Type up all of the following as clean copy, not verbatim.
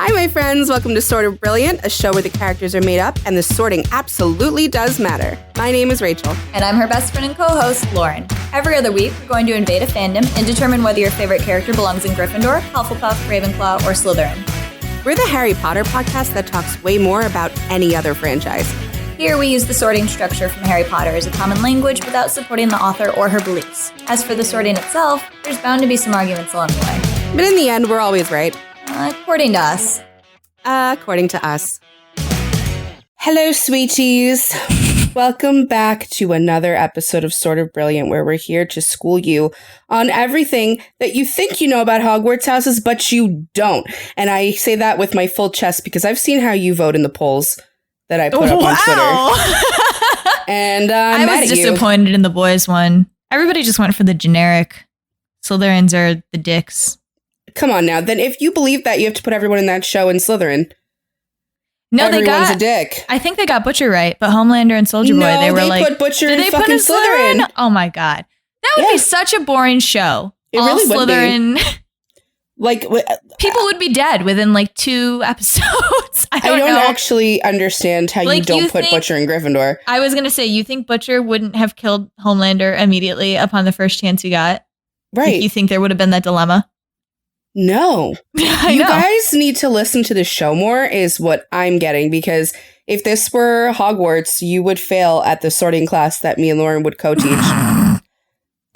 Hi, my friends. Welcome to Sort of Brilliant, a show where the characters are made up and the sorting absolutely does matter. My name is Rachel. And I'm her best friend and co-host, Lauren. Every other week, we're going to invade a fandom and determine whether your favorite character belongs in Gryffindor, Hufflepuff, Ravenclaw, or Slytherin. We're the Harry Potter podcast that talks way more about any other franchise. Here, we use the sorting structure from Harry Potter as a common language without supporting the author or her beliefs. As for the sorting itself, there's bound to be some arguments along the way. But in the end, we're always right. According to us. According to us. Hello, sweeties. Welcome back to another episode of Sort of Brilliant, where we're here to school you on everything that you think you know about Hogwarts houses, but you don't. And I say that with my full chest because I've seen how you vote in the polls that I put up on Twitter. And I was disappointed in the boys one. Everybody just went for the generic. Slytherins are the dicks. Come on now. Then if you believe that, you have to put everyone in that show in Slytherin. No, Everyone's a dick. I think they got Butcher right, but Homelander and Soldier Boy, they were like, put Butcher in fucking Slytherin. Oh my god, that would be such a boring show. It all really Slytherin. Would be. Like people would be dead within like 2 episodes. I don't know. Actually understand how you don't put Butcher in Gryffindor. I was gonna say, you think Butcher wouldn't have killed Homelander immediately upon the first chance he got? Right? Like, you think there would have been that dilemma? No. You guys need to listen to the show more is what I'm getting, because if this were Hogwarts, you would fail at the sorting class that me and Lauren would co-teach.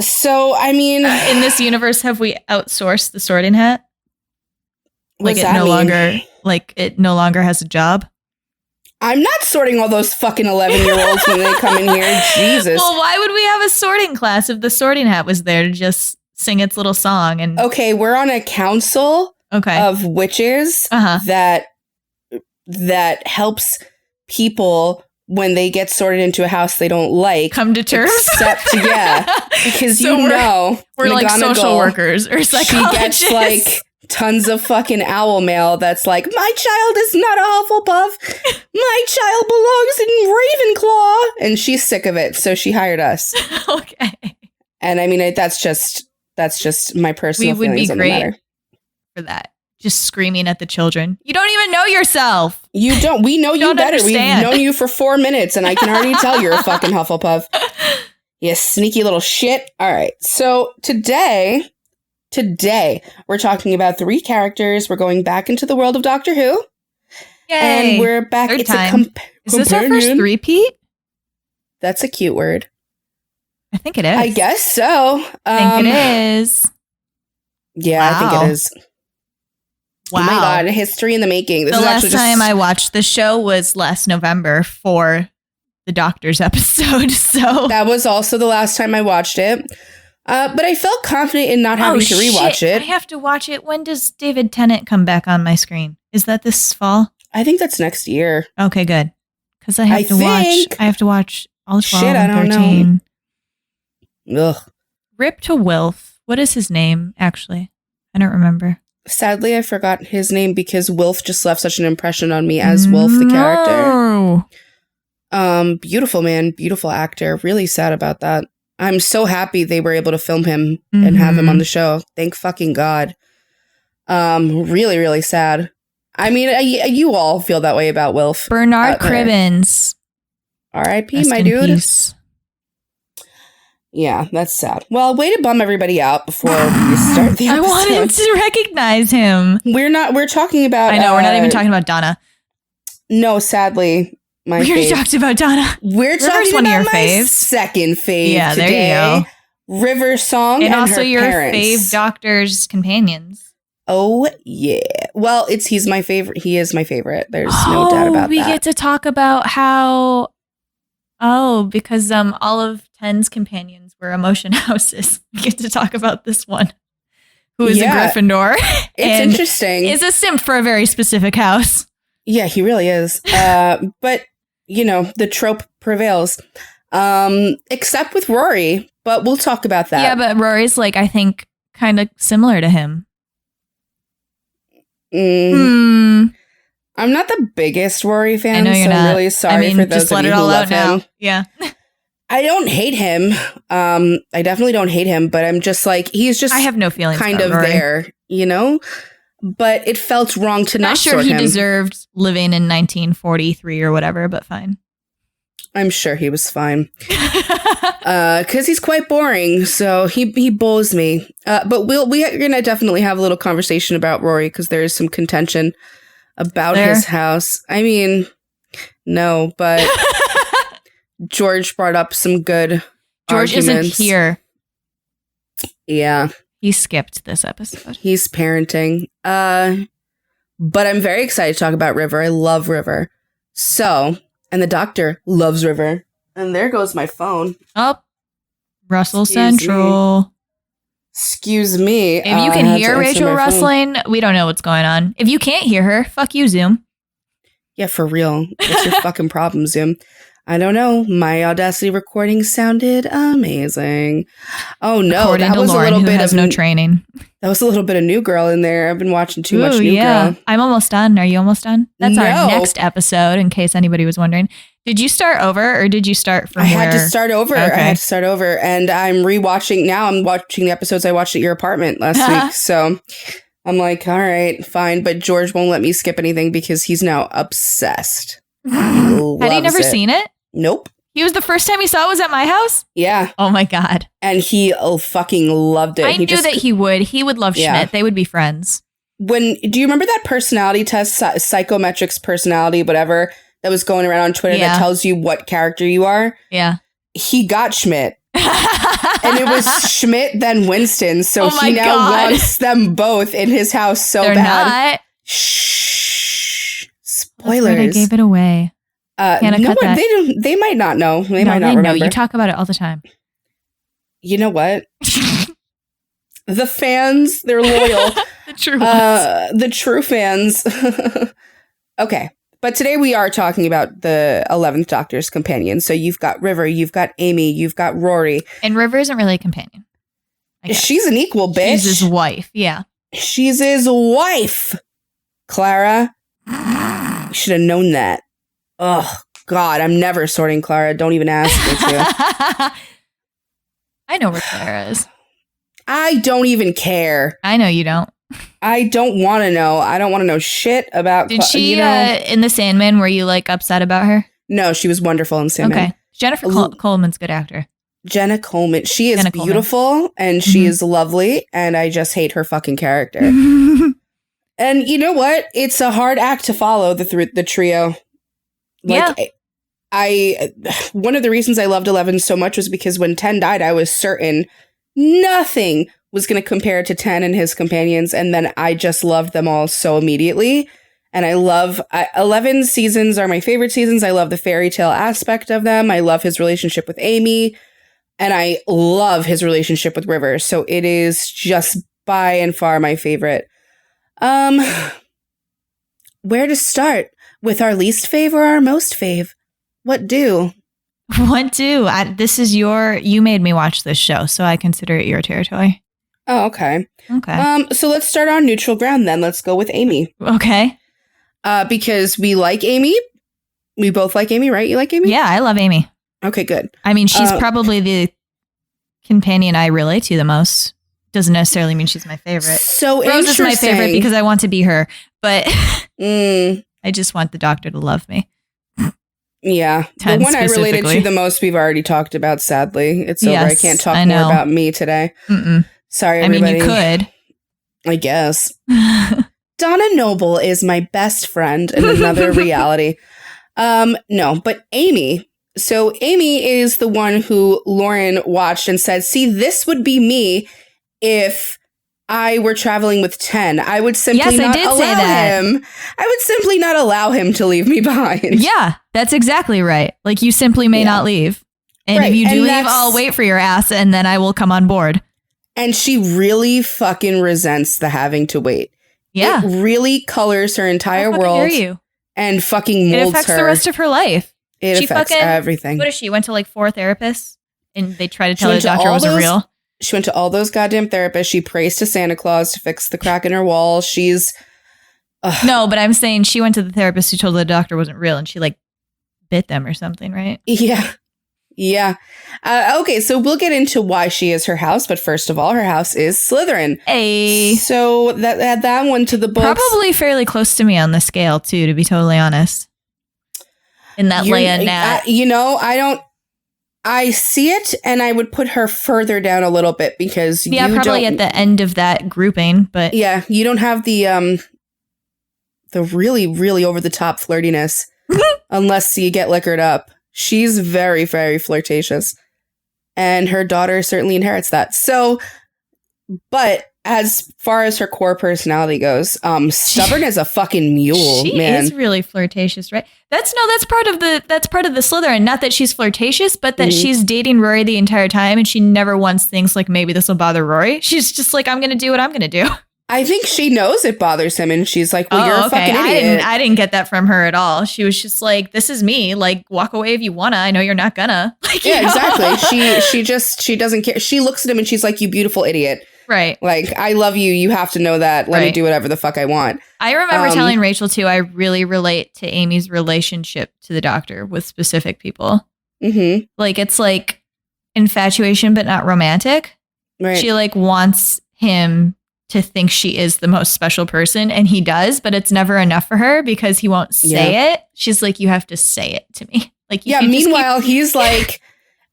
So, I mean... in this universe, have we outsourced the sorting hat? Like it no longer has a job? I'm not sorting all those fucking 11-year-olds when they come in here. Jesus. Well, why would we have a sorting class if the sorting hat was there to just sing its little song? And okay, we're on a council of witches that helps people when they get sorted into a house they don't like come to terms. Except because so we're like social workers or psychologists. She gets like tons of fucking owl mail that's like, my child is not a Hufflepuff. My child belongs in Ravenclaw, and she's sick of it, so she hired us. Okay. And I mean, that's just my personal feelings on the matter. We would be great for that. Just screaming at the children. You don't even know yourself. You don't. We know you better. Understand. We've known you for 4 minutes, and I can already tell you're a fucking Hufflepuff. You sneaky little shit. All right. So today, we're talking about 3 characters. We're going back into the world of Doctor Who. Yay. And we're back. Third It's time. Is this our first threepeat? That's a cute word. I think it is. I guess so. I think it is. Yeah, wow. I think it is. Wow. Oh my god, history in the making. The last time I watched the show was last November for the Doctor's episode. So that was also the last time I watched it. But I felt confident in not having to rewatch it. I have to watch it. When does David Tennant come back on my screen? Is that this fall? I think that's next year. Okay, good. Because I have to watch all 12 shit, and I don't 13. Know. Ugh. Rip to Wilf. What is his name, actually? I don't remember. Sadly, I forgot his name because Wilf just left such an impression on me as Wilf, the character. Beautiful man, beautiful actor. Really sad about that. I'm so happy they were able to film him and have him on the show. Thank fucking God. Really, really sad. I mean, you all feel that way about Wilf. Bernard Cribbins. R.I.P., my dude. Peace. Yeah, that's sad. Well, way to bum everybody out before we start the episode. I wanted to recognize him. We're talking about... I know, we're not even talking about Donna. No, sadly, we already talked about Donna. We're talking about my second fave today. There you go. River Song and also her your parents. fave Doctor's companions. Oh, yeah. Well, he's my favorite. He is my favorite. There's no doubt about that. We get to talk about how... Oh, because all of Ten's companions were emotion houses. We get to talk about this one, who is a Gryffindor. It's interesting. Is a simp for a very specific house. Yeah, he really is. But, you know, the trope prevails. Except with Rory. But we'll talk about that. Yeah, but Rory's, like, I think, kind of similar to him. I'm not the biggest Rory fan, I know you're so not. I'm really sorry for those of you who love him. Yeah. I don't hate him. I definitely don't hate him, but I'm just like, he's just I have no feelings kind about of Rory. there, you know? but it felt wrong to not Not sure sort he him. deserved living in 1943 or whatever, but fine. I'm sure he was fine. Because he's quite boring, so he bores me. But we're going to definitely have a little conversation about Rory, because there is some contention about his house. I mean, no, but George brought up some good George arguments. isn't here. Yeah. He skipped this episode. He's parenting. But I'm very excited to talk about River. I love River. So, and the doctor loves River. And there goes my phone. Oh, Russell Central. Excuse me. If you can hear Rachel rustling, we don't know what's going on. If you can't hear her, fuck you, Zoom. Yeah, for real. What's your fucking problem, Zoom? I don't know. My Audacity recording sounded amazing. Oh no, According that to was Lauren, a little who bit has of no training. That was a little bit of New Girl in there. I've been watching too much New Girl. I'm almost done. Are you almost done? That's No. our next episode, in case anybody was wondering. Did you start over, or did you start from I had to start over. Okay. I had to start over, and I'm rewatching now. I'm watching the episodes I watched at your apartment last week. So I'm like, all right, fine. But George won't let me skip anything because he's now obsessed. Had he never seen it? Nope. He was the first time he saw it was at my house? Yeah. Oh my God. And he fucking loved it. I knew that he would. He would love Schmidt. They would be friends. Do you remember that personality test, psychometrics personality, whatever, that was going around on Twitter that tells you what character you are? Yeah. He got Schmidt. And it was Schmidt, then Winston. So he now wants them both in his house so They're bad. Not. Shh. That's right, Spoilers. I gave it away. Can't cut that. They might not know. They might not they remember. know. You talk about it all the time. You know what? The fans, they're loyal. The true ones. The true fans. Okay. But today we are talking about the 11th Doctor's companion. So you've got River, you've got Amy, you've got Rory. And River isn't really a companion. She's an equal bitch. She's his wife. Yeah. She's his wife. Clara. You should have known that. Oh, God. I'm never sorting Clara. Don't even ask me to. I know where Clara is. I don't even care. I know you don't. I don't want to know. I don't want to know shit about Did she, in The Sandman, were you, upset about her? No, she was wonderful in Sandman. Okay. Jennifer Coleman's a good actor. Jenna Coleman. She is beautiful, and she is lovely, and I just hate her fucking character. And you know what? It's a hard act to follow, the trio. One of the reasons I loved 11 so much was because when 10 died, I was certain nothing was going to compare to 10 and his companions, and then I just loved them all so immediately. And 11 seasons are my favorite seasons. I love the fairy tale aspect of them. I love his relationship with Amy, and I love his relationship with River. So it is just by and far my favorite. Where to start? With our least fave or our most fave? What do? What do? You made me watch this show, so I consider it your territory. Oh, okay. Okay. So let's start on neutral ground then. Let's go with Amy. Okay. Because we like Amy. We both like Amy, right? You like Amy? Yeah, I love Amy. Okay, good. I mean, she's probably the companion I relate to the most. Doesn't necessarily mean she's my favorite. So Rose is my favorite because I want to be her, but I just want the Doctor to love me. Yeah. The one I related to the most we've already talked about, sadly. It's over. I can't talk more about me today. Mm-mm. Sorry, everybody. I mean, you could. I guess. Donna Noble is my best friend in another reality. No, but Amy. So Amy is the one who Lauren watched and said, see, this would be me if I were traveling with 10. I would simply not allow him. I would simply not allow him to leave me behind. Yeah, that's exactly right. You simply may not leave. And if you do leave, I'll wait for your ass and then I will come on board. And she really fucking resents the having to wait. Yeah. It really colors her entire world and fucking molds her. It affects the rest of her life. It affects everything. What is she? Went to 4 therapists and they tried to tell her the Doctor wasn't real. She went to all those goddamn therapists. She prays to Santa Claus to fix the crack in her wall. She's... No, but I'm saying she went to the therapist who told her the Doctor wasn't real and she bit them or something, right? Yeah. Yeah. Okay, so we'll get into why she is her house, but first of all, her house is Slytherin. Hey. So that one to the books. Probably fairly close to me on the scale, too, to be totally honest. In that Leia Nat. I see it, and I would put her further down a little bit because yeah, you probably at the end of that grouping, but yeah, you don't have the really, really over the top flirtiness unless you get liquored up. She's very, very flirtatious, and her daughter certainly inherits that. So, but as far as her core personality goes, stubborn as a fucking mule. She man. is really flirtatious, right? That's part of the Slytherin. Not that she's flirtatious, but that she's dating Rory the entire time, and she never once thinks like maybe this will bother Rory. She's just like, I'm gonna do what I'm gonna do. I think she knows it bothers him, and she's like, well, you're a fucking idiot. I didn't get that from her at all. She was just like, this is me. Like, walk away if you wanna. I know you're not gonna. Like, yeah, exactly. She doesn't care. She looks at him and she's like, you beautiful idiot. Right. Like, I love you. You have to know that. Let me do whatever the fuck I want. I remember telling Rachel, too, I really relate to Amy's relationship to the doctor with specific people. Mm-hmm. Like, it's like infatuation, but not romantic. Right. She, like, wants him to think she is the most special person, and he does, but it's never enough for her because he won't say it. She's like, you have to say it to me. Like, yeah, meanwhile, he's like,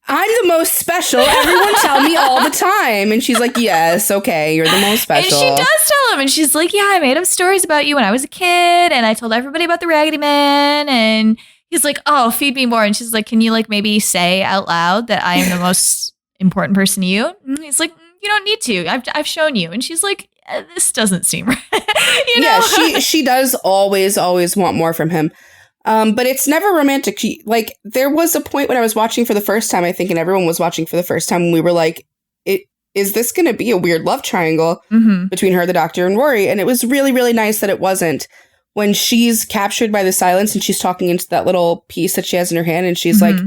I'm the most special. Everyone tell me all the time. And she's like, yes, okay, you're the most special. And she does tell him. And she's like, yeah, I made up stories about you when I was a kid. And I told everybody about the Raggedy Man. And he's like, oh, feed me more. And she's like, can you like maybe say out loud that I am the most important person to you? And he's like, you don't need to. I've shown you. And she's like, this doesn't seem right. Yeah, she does always want more from him. But it's never romantic. Like, there was a point when I was watching for the first time, I think, and everyone was watching for the first time, when we were like, is this going to be a weird love triangle between her, the doctor, and Rory? And it was really, really nice that it wasn't. When she's captured by the silence and she's talking into that little piece that she has in her hand, and she's like,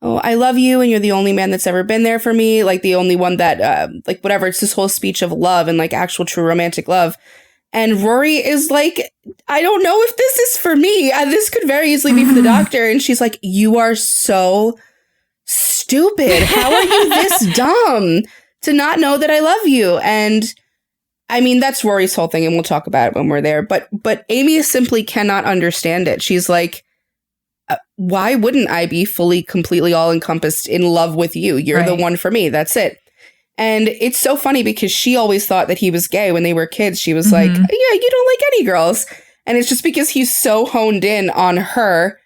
oh, I love you, and you're the only man that's ever been there for me. Like, the only one that, like, whatever. It's this whole speech of love and, like, actual true romantic love. And Rory is like, I don't know if this is for me. This could very easily be for the doctor. And she's like, you are so stupid. How are you this dumb to not know that I love you? And I mean, that's Rory's whole thing, and we'll talk about it when we're there. But Amy simply cannot understand it. She's like, why wouldn't I be fully, completely all encompassed in love with you? You're the one for me. That's it. And it's so funny because she always thought that he was gay when they were kids. She was like, yeah, you don't like any girls. And it's just because he's so honed in on her.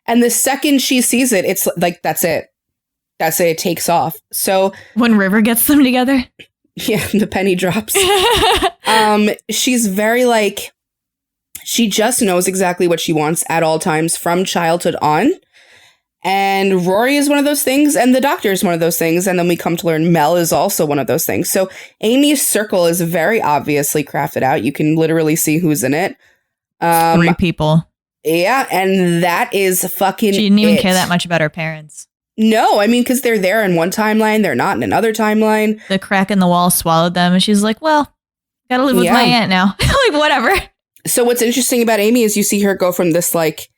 And the second she sees it, it's like, that's it. That's it. It takes off. So when River gets them together. Yeah, the penny drops. She's very like, she just knows exactly what she wants at all times from childhood on. And Rory is one of those things, and the doctor is one of those things, and then we come to learn Mel is also one of those things. So Amy's circle is very obviously crafted out. You can literally see who's in it. 3 people. Yeah, and that is fucking She didn't even care that much about her parents. No, I mean, because they're there in one timeline, they're not in another timeline. The crack in the wall swallowed them, and she's like, well, gotta live with my aunt now. Like, whatever. So what's interesting about Amy is you see her go from this, like,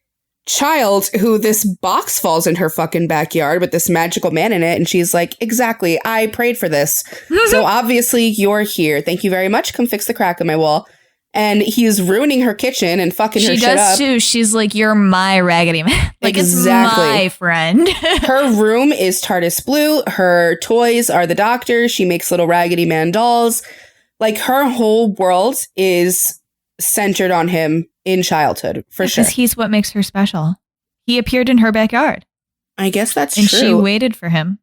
child who this box falls in her fucking backyard with this magical man in it, and she's like, exactly, I prayed for this. So obviously you're here. Thank you very much. Come fix the crack in my wall. And he's ruining her kitchen and fucking her shit up. She does too. She's like, you're my Raggedy Man. Like, exactly. It's my friend. Her room is TARDIS blue. Her toys are the doctor. She makes little Raggedy Man dolls. Like, her whole world is centered on him in childhood, for sure. Because he's what makes her special. He appeared in her backyard. I guess that's true. true. And she waited for him.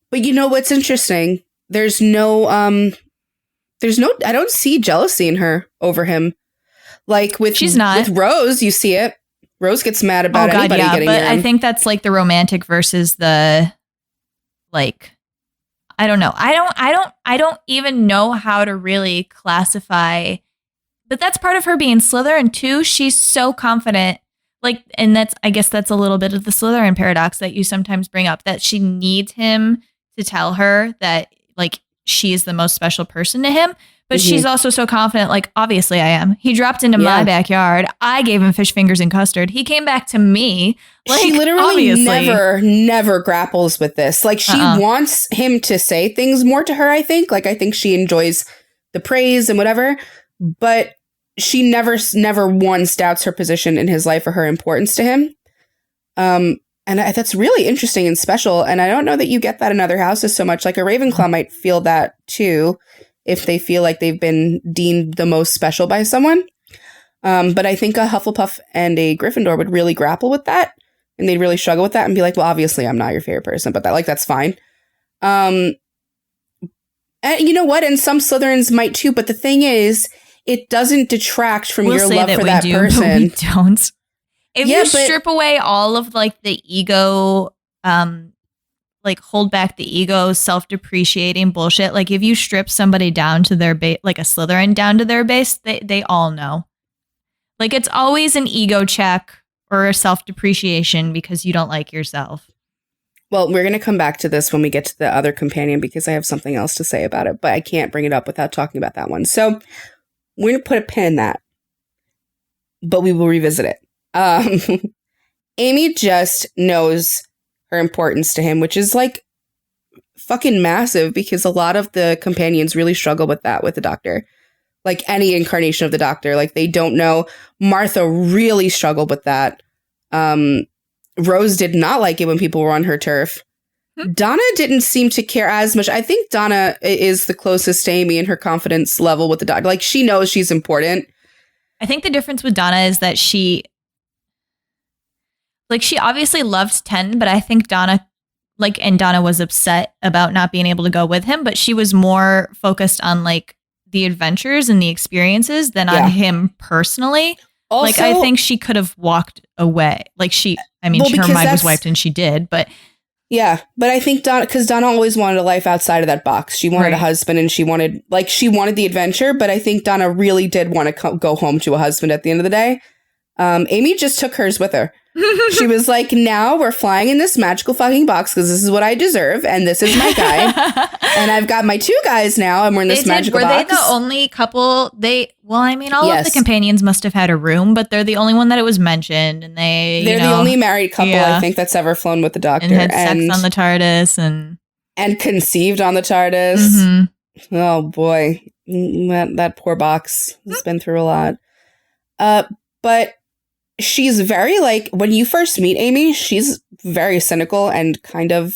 But you know what's interesting? There's no, I don't see jealousy in her over him. Like with Rose, you see it. Rose gets mad about anybody getting near him. I think that's like the romantic versus the, like, I don't know. I don't even know how to really classify. But that's part of her being Slytherin too. She's so confident. Like, and I guess that's a little bit of the Slytherin paradox that you sometimes bring up, that she needs him to tell her that, like, she is the most special person to him. But she's also so confident, like, obviously I am. He dropped into my backyard. I gave him fish fingers and custard. He came back to me. Like, she literally never grapples with this. Like, she wants him to say things more to her, I think. Like, I think she enjoys the praise and whatever. But she never once doubts her position in his life or her importance to him. And that's really interesting and special. And I don't know that you get that in other houses so much. Like, a Ravenclaw might feel that, too, if they feel like they've been deemed the most special by someone. But I think a Hufflepuff and a Gryffindor would really grapple with that. And they'd really struggle with that and be like, well, obviously I'm not your favorite person, but that's fine. And you know what? And some Slytherins might too. But the thing is, it doesn't detract from your love for that person. But we don't. If you strip away all of like the ego, like hold back the ego, self-depreciating bullshit. Like if you strip somebody down to their base, like a Slytherin down to their base, they all know. Like it's always an ego check or a self-depreciation because you don't like yourself. Well, we're going to come back to this when we get to the other companion because I have something else to say about it, but I can't bring it up without talking about that one. So we're going to put a pin in that, but we will revisit it. Amy just knows her importance to him, which is like fucking massive because a lot of the companions really struggle with that with the Doctor. Like any incarnation of the Doctor, like they don't know. Martha really struggled with that. Rose did not like it when people were on her turf. Donna didn't seem to care as much. I think Donna is the closest to Amy in her confidence level with the Doctor. Like she knows she's important. I think the difference with Donna is that she obviously loved Ten, but I think Donna was upset about not being able to go with him, but she was more focused on like the adventures and the experiences than on him personally. Also, like I think she could have walked away. Like her mind was wiped and she did, but yeah, but I think Donna always wanted a life outside of that box. She wanted a husband and she wanted the adventure, but I think Donna really did want to go home to a husband at the end of the day. Amy just took hers with her. She was like, now we're flying in this magical fucking box because this is what I deserve and this is my guy. And I've got my two guys now and we're in this magical box. Were they the all of the companions must have had a room, but they're the only one that it was mentioned. And they're the only married couple, I think, that's ever flown with the Doctor. And had sex on the TARDIS and conceived on the TARDIS. Mm-hmm. Oh boy. That poor box has been through a lot. But she's very like when you first meet Amy, she's very cynical and kind of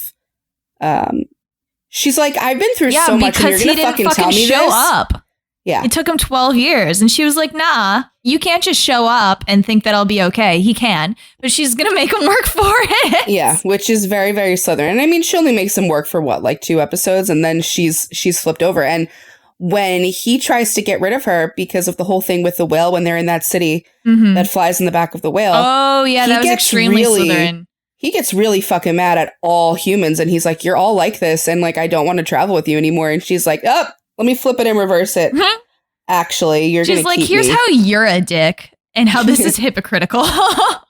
she's like, I've been through so much and you're gonna fucking tell me show this? Up. Yeah. It took him 12 years and she was like, nah, you can't just show up and think that I'll be okay. He can, but she's gonna make him work for it. Yeah, which is very, very Slytherin. And I mean, she only makes him work for what, like 2 episodes and then she's flipped over. And when he tries to get rid of her because of the whole thing with the whale when they're in that city that flies in the back of the whale. Oh, yeah, that was extremely Slytherin. He gets really fucking mad at all humans and he's like, you're all like this and like, I don't want to travel with you anymore. And she's like, oh, let me flip it and reverse it. Actually, you're going to keep me. She's like, here's how you're a dick and how this is hypocritical.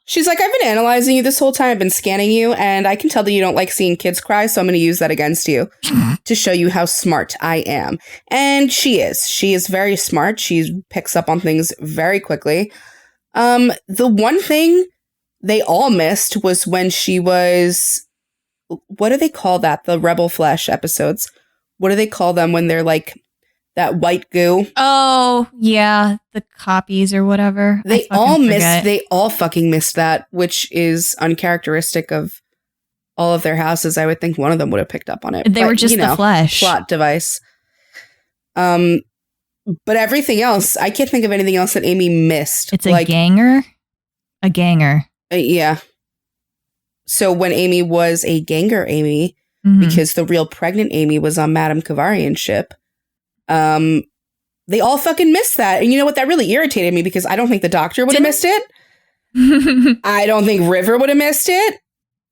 She's like, I've been analyzing you this whole time. I've been scanning you and I can tell that you don't like seeing kids cry. So I'm going to use that against you to show you how smart I am. And she is. She is very smart. She picks up on things very quickly. The one thing they all missed was when she was, what do they call that? The Rebel Flesh episodes. What do they call them when they're like that white goo? Oh, yeah. The copies or whatever. They all fucking missed that, which is uncharacteristic of all of their houses. I would think one of them would have picked up on it. They were just the flesh. Plot device. But everything else, I can't think of anything else that Amy missed. It's a ganger? A ganger. Yeah. So when Amy was a ganger Amy, because the real pregnant Amy was on Madame Kavarian's ship, they all fucking missed that. And you know what? That really irritated me because I don't think the Doctor would have missed it. I don't think River would have missed it.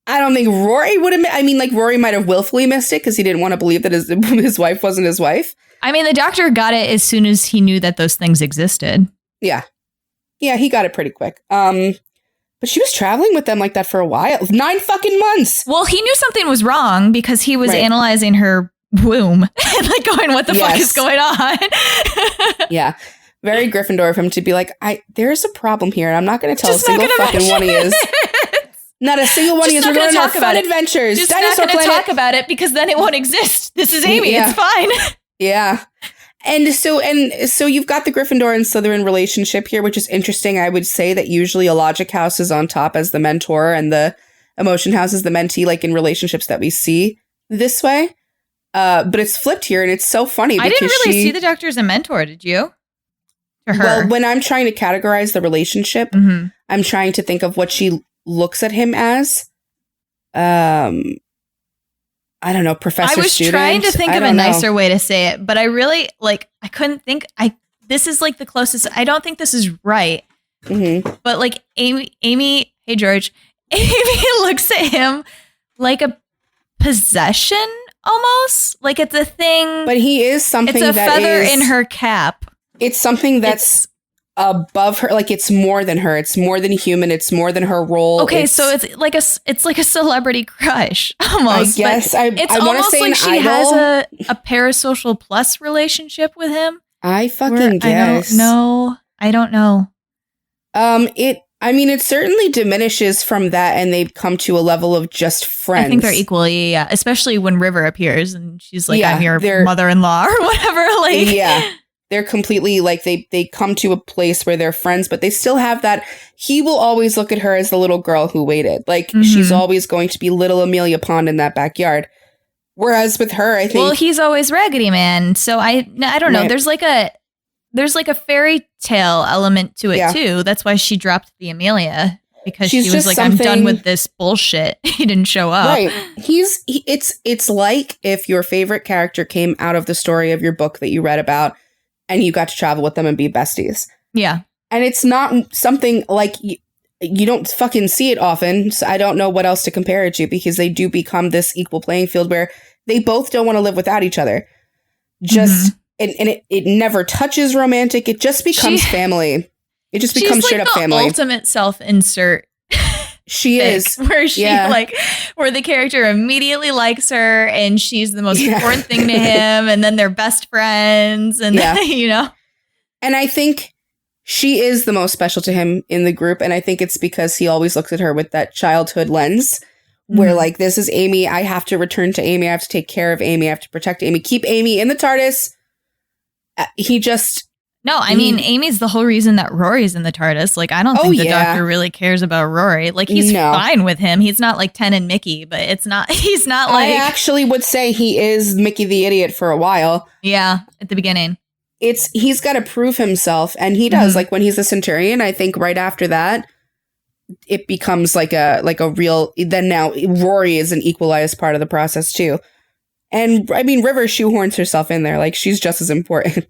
I don't think Rory would have. I mean, like Rory might have willfully missed it because he didn't want to believe that his wife wasn't his wife. I mean, the Doctor got it as soon as he knew that those things existed. Yeah. Yeah, he got it pretty quick. But she was traveling with them like that for a while. 9 fucking months. Well, he knew something was wrong because he was analyzing her womb and like going, what the fuck is going on? Yeah. Very Gryffindor of him to be like, there's a problem here. And I'm not going to tell a single fucking one he is. Not a single one he is. We're going to have fun adventures. Just Dinosaur not going to Planet. talk about it because then it won't exist. This is Amy. It's fine. Yeah. And so you've got the Gryffindor and Slytherin relationship here, which is interesting. I would say that usually a logic house is on top as the mentor and the emotion house is the mentee, like in relationships that we see this way. But it's flipped here, and it's so funny. I didn't really see the Doctor as a mentor, did you? To her. Well, when I'm trying to categorize the relationship, I'm trying to think of what she looks at him as. I don't know, professor, I was student. trying to think of a nicer way to say it, but I really, like, I couldn't think. This is like the closest. I don't think this is right. But like Amy, hey George, Amy looks at him like a possession almost. Like it's a thing. But he is something it's a feather in her cap. It's something that's above her, like it's more than her. It's more than human. It's more than her role. Okay, so it's like a celebrity crush almost. I guess I want to say like she idol. has a parasocial plus relationship with him. I fucking guess. I don't know. It certainly diminishes from that, and they come to a level of just friends. I think they're equally, yeah. Especially when River appears and she's like, "I'm your mother-in-law" or whatever. Like, yeah. They're completely like they come to a place where they're friends, but they still have that. He will always look at her as the little girl who waited. Like she's always going to be little Amelia Pond in that backyard. Whereas with her, I think, he's always Raggedy Man. So I don't know. Right. There's like a fairy tale element to it too. That's why she dropped the Amelia, because she was like, I'm done with this bullshit. He didn't show up. Right. It's like if your favorite character came out of the story of your book that you read about, and you got to travel with them and be besties. Yeah. And it's not something like you don't fucking see it often. So I don't know what else to compare it to, because they do become this equal playing field where they both don't want to live without each other. Just, and it never touches romantic. It just becomes family. It just becomes straight up family. She's like the ultimate self-insert. She is. Where she where the character immediately likes her and she's the most important thing to him, and then they're best friends, and then, you know. And I think she is the most special to him in the group, and I think it's because he always looks at her with that childhood lens where like, this is Amy, I have to return to Amy, I have to take care of Amy, I have to protect Amy, keep Amy in the TARDIS. No, I mean, Amy's the whole reason that Rory's in the TARDIS. Like, I don't think the Doctor really cares about Rory. Like, he's fine with him. He's not like 10 and Mickey, but he's not like... I actually would say he is Mickey the Idiot for a while. Yeah, at the beginning. He's got to prove himself, and he does. Like, when he's a Centurion, I think right after that, it becomes like a real... Then now, Rory is an equalized part of the process, too. And, I mean, River shoehorns herself in there. Like, she's just as important.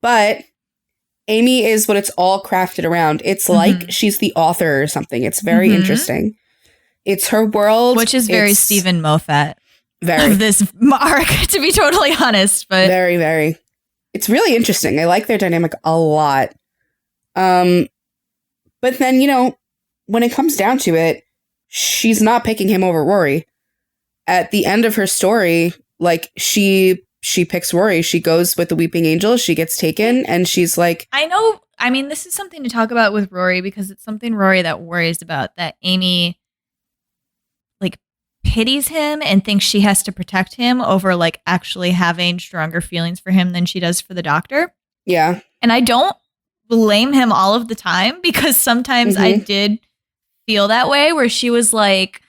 But Amy is what it's all crafted around. It's like she's the author or something. It's very interesting. It's her world. Which is very Stephen Moffat. Very. Of this arc, to be totally honest. But very, very. It's really interesting. I like their dynamic a lot. But then, you know, when it comes down to it, she's not picking him over Rory. At the end of her story, like, she picks Rory. She goes with the Weeping Angel. She gets taken, and she's like... I know. I mean, this is something to talk about with Rory, because it's something Rory that worries about, that Amy, like, pities him and thinks she has to protect him over, like, actually having stronger feelings for him than she does for the Doctor. Yeah. And I don't blame him all of the time, because sometimes I did feel that way, where she was like,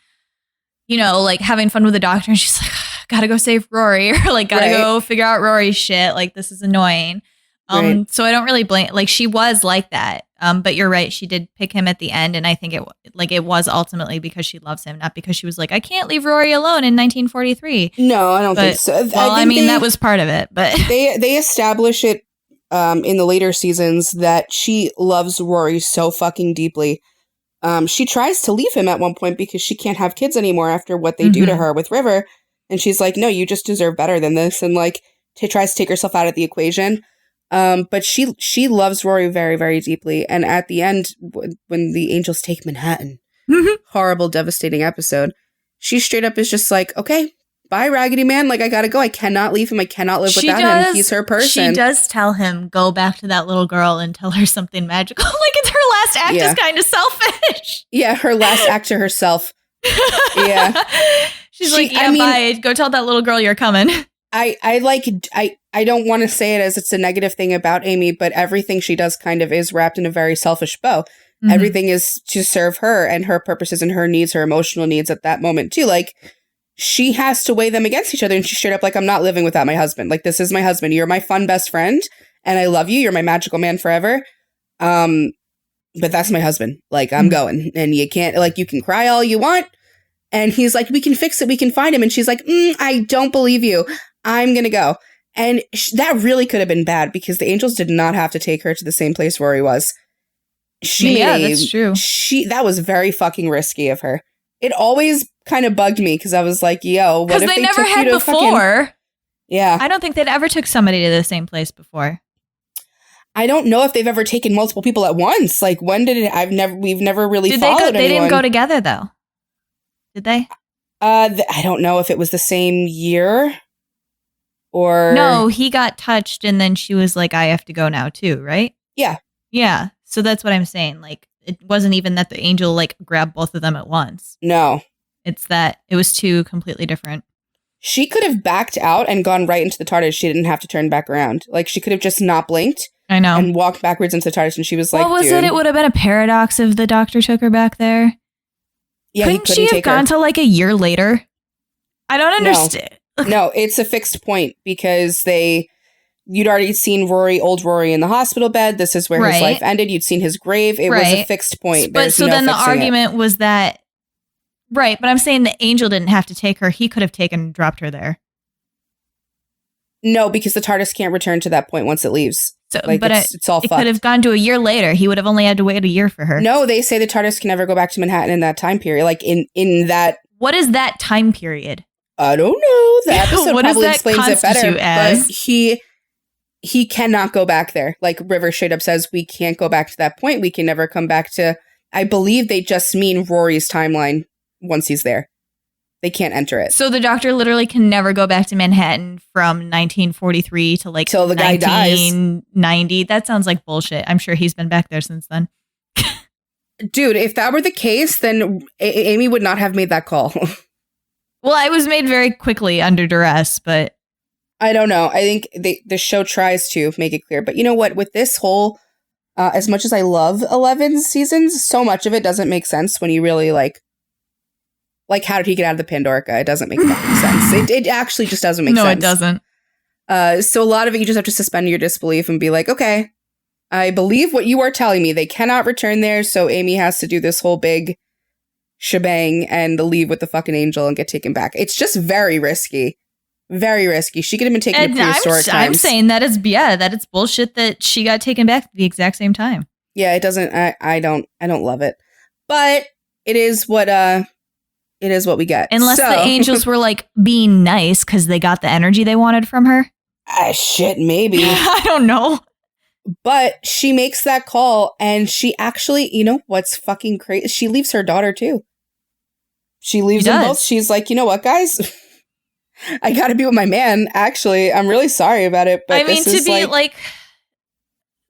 you know, like having fun with the Doctor, and she's like, gotta go save Rory, or like gotta go figure out Rory's shit, like this is annoying. So I don't really blame, like, she was like that, but you're right, she did pick him at the end, and I think it was ultimately because she loves him, not because she was like, I can't leave Rory alone in 1943. No, I don't think so. Well, I mean, that was part of it, but they establish it in the later seasons that she loves Rory so fucking deeply. She tries to leave him at one point because she can't have kids anymore after what they do to her with River. And she's like, no, you just deserve better than this. And like, tries to take herself out of the equation. But she loves Rory very, very deeply. And at the end, when the angels take Manhattan, horrible, devastating episode, she straight up is just like, okay, bye, Raggedy Man. Like, I gotta go. I cannot leave him. I cannot live without him. He's her person. She does tell him, go back to that little girl and tell her something magical. Like, it's her last act is kind of selfish. Yeah, her last act to herself. Yeah. She's like, bye. Go tell that little girl you're coming. I don't want to say it as it's a negative thing about Amy, but everything she does kind of is wrapped in a very selfish bow. Mm-hmm. Everything is to serve her and her purposes and her needs, her emotional needs at that moment too. Like, she has to weigh them against each other, and she's straight up like, I'm not living without my husband. Like, this is my husband. You're my fun best friend, and I love you. You're my magical man forever. But that's my husband. Like, I'm going, and you can't, like, you can cry all you want. And he's like, we can fix it. We can find him. And she's like, I don't believe you. I'm going to go. And that really could have been bad because the angels did not have to take her to the same place Rory was. That's true. That was very fucking risky of her. It always kind of bugged me because I was like, yo, what if they never had before? Yeah. I don't think they'd ever took somebody to the same place before. I don't know if they've ever taken multiple people at once. Like, when did it? We've never really followed anyone. They didn't go together though. Did they? I don't know if it was the same year. Or no, he got touched and then she was like, I have to go now too, right? Yeah. Yeah. So that's what I'm saying. Like, it wasn't even that the angel like grabbed both of them at once. No. It's that it was two completely different. She could have backed out and gone right into the TARDIS. She didn't have to turn back around. Like, she could have just not blinked. I know. And walked backwards into the TARDIS, and she was like, what was it? It would have been a paradox if the doctor took her back there. Yeah, couldn't she have gone to like a year later? I don't understand. No, it's a fixed point because you'd already seen old Rory in the hospital bed. This is where his life ended. You'd seen his grave. It was a fixed point. But so then the argument was that, right, but I'm saying the angel didn't have to take her. He could have taken and dropped her there. No, because the TARDIS can't return to that point once it leaves. So, like, but it's all fucked. It could have gone to a year later. He would have only had to wait a year for her. No, they say the TARDIS can never go back to Manhattan in that time period. Like, in that... What is that time period? I don't know. The episode probably explains it better. As? But he cannot go back there. Like, River straight up says, we can't go back to that point. We can never come back to... I believe they just mean Rory's timeline once he's there. They can't enter it. So the doctor literally can never go back to Manhattan from 1943 to like till the guy dies. 1990. That sounds like bullshit. I'm sure he's been back there since then. Dude, if that were the case, then Amy would not have made that call. Well, it was made very quickly under duress, but... I don't know. I think the show tries to make it clear. But you know what? With this whole... as much as I love 11 seasons, so much of it doesn't make sense when you really like, how did he get out of the Pandorica? It doesn't make fucking sense. It actually just doesn't make sense. No, it doesn't. So a lot of it, you just have to suspend your disbelief and be like, okay, I believe what you are telling me. They cannot return there, so Amy has to do this whole big shebang and leave with the fucking angel and get taken back. It's just very risky. Very risky. She could have been taken to prehistoric times. I'm saying that it's bullshit that she got taken back at the exact same time. Yeah, it doesn't. I don't love it, but it is what we get. Unless the angels were like being nice because they got the energy they wanted from her. Shit, maybe. I don't know. But she makes that call, and she actually, you know what's fucking crazy? She leaves her daughter too. She leaves them both. She's like, you know what, guys? I got to be with my man. Actually, I'm really sorry about it. But I mean, to be like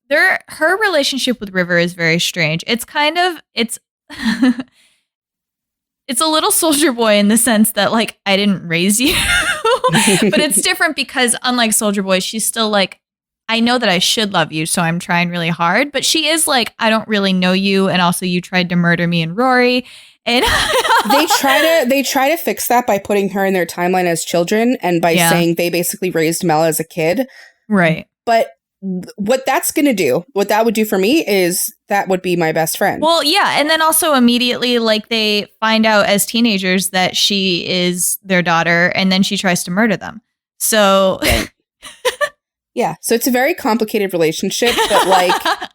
her relationship with River is very strange. It's kind of, it's a little Soldier Boy in the sense that like, I didn't raise you, but it's different because unlike Soldier Boy, she's still like, I know that I should love you, so I'm trying really hard. But she is like, I don't really know you, and also you tried to murder me and Rory. And they try to fix that by putting her in their timeline as children and by saying they basically raised Mel as a kid. Right. But what that's going to do, what that would do for me is that would be my best friend. Well, yeah. And then also immediately like they find out as teenagers that she is their daughter and then she tries to murder them. So yeah. So it's a very complicated relationship, but like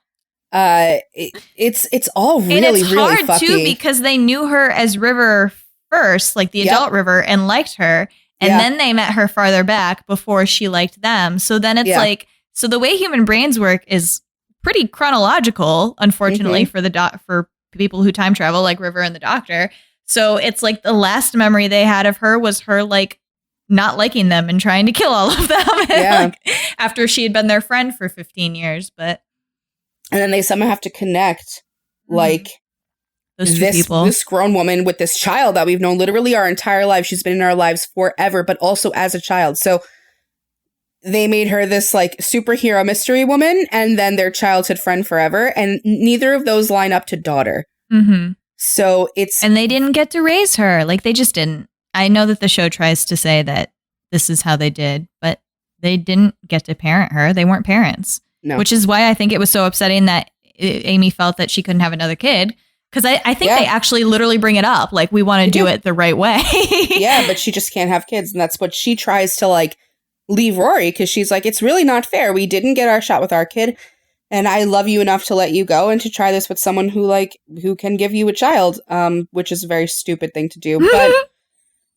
it's all really, and it's really hard fucky. too because they knew her as River first, like the adult River, and liked her, and then they met her farther back before she liked them. So then it's like, so the way human brains work is pretty chronological, unfortunately, for for people who time travel, like River and the Doctor. So it's like the last memory they had of her was her like not liking them and trying to kill all of them. Yeah. After she had been their friend for 15 years. But and then they somehow have to connect like those two people. This grown woman with this child that we've known literally our entire life. She's been in our lives forever, but also as a child. So they made her this like superhero mystery woman and then their childhood friend forever. And neither of those line up to daughter. Mm-hmm. So and they didn't get to raise her. Like they just didn't. I know that the show tries to say that this is how they did, but they didn't get to parent her. They weren't parents. No. Which is why I think it was so upsetting that Amy felt that she couldn't have another kid. Because I think they actually literally bring it up. Like, we want to do it the right way. Yeah, but she just can't have kids. And that's what she tries to, like, leave Rory. Because she's like, it's really not fair. We didn't get our shot with our kid. And I love you enough to let you go and to try this with someone who can give you a child. Which is a very stupid thing to do. But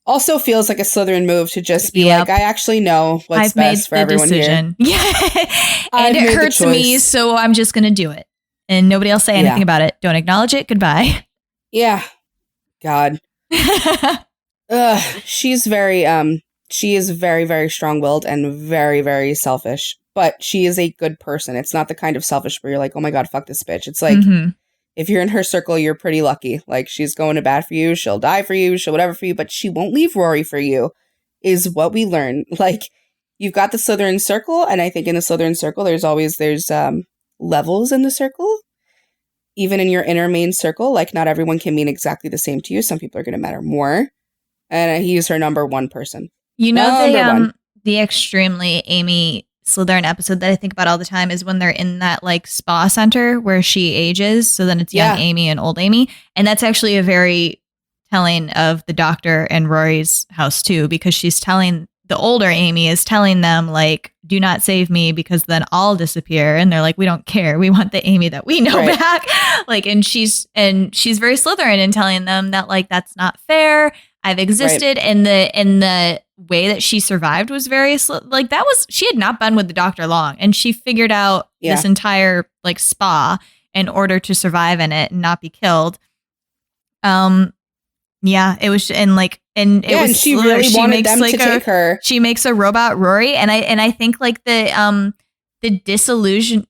also feels like a Slytherin move to just be like, I actually know what's best for everyone here. Yeah. And it hurts me, so I'm just going to do it. And nobody else say anything about it. Don't acknowledge it. Goodbye. Yeah. God. She is very, very strong-willed and very, very selfish. But she is a good person. It's not the kind of selfish where you're like, oh my God, fuck this bitch. It's like, if you're in her circle, you're pretty lucky. Like, she's going to bat for you. She'll die for you. She'll whatever for you. But she won't leave Rory for you, is what we learn. Like, you've got the Slytherin circle. And I think in the Slytherin circle, there's levels in the circle. Even in your inner main circle, like not everyone can mean exactly the same to you. Some people are going to matter more. And he's her number one person. You know, the extremely Amy Slytherin episode that I think about all the time is when they're in that like spa center where she ages. So then it's young Amy and old Amy. And that's actually a very telling of the doctor and Rory's house too, because she's telling the older Amy is telling them like, do not save me because then I'll disappear. And they're like, we don't care. We want the Amy that we know back. Like, and she's very Slytherin in telling them that like, that's not fair. I've existed. And the way that she survived was very she had not been with the doctor long and she figured out this entire like spa in order to survive in it and not be killed. Yeah, it was, and she really wanted them to take her. She makes a robot Rory, and I think like the disillusionment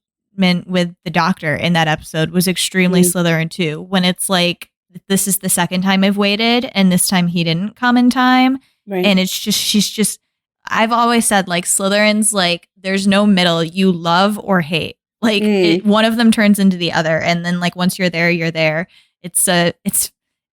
with the doctor in that episode was extremely Slytherin too. When it's like, this is the second time I've waited, and this time he didn't come in time, and it's just she's just. I've always said like Slytherins, like there's no middle. You love or hate. Like one of them turns into the other, and then like once you're there, you're there.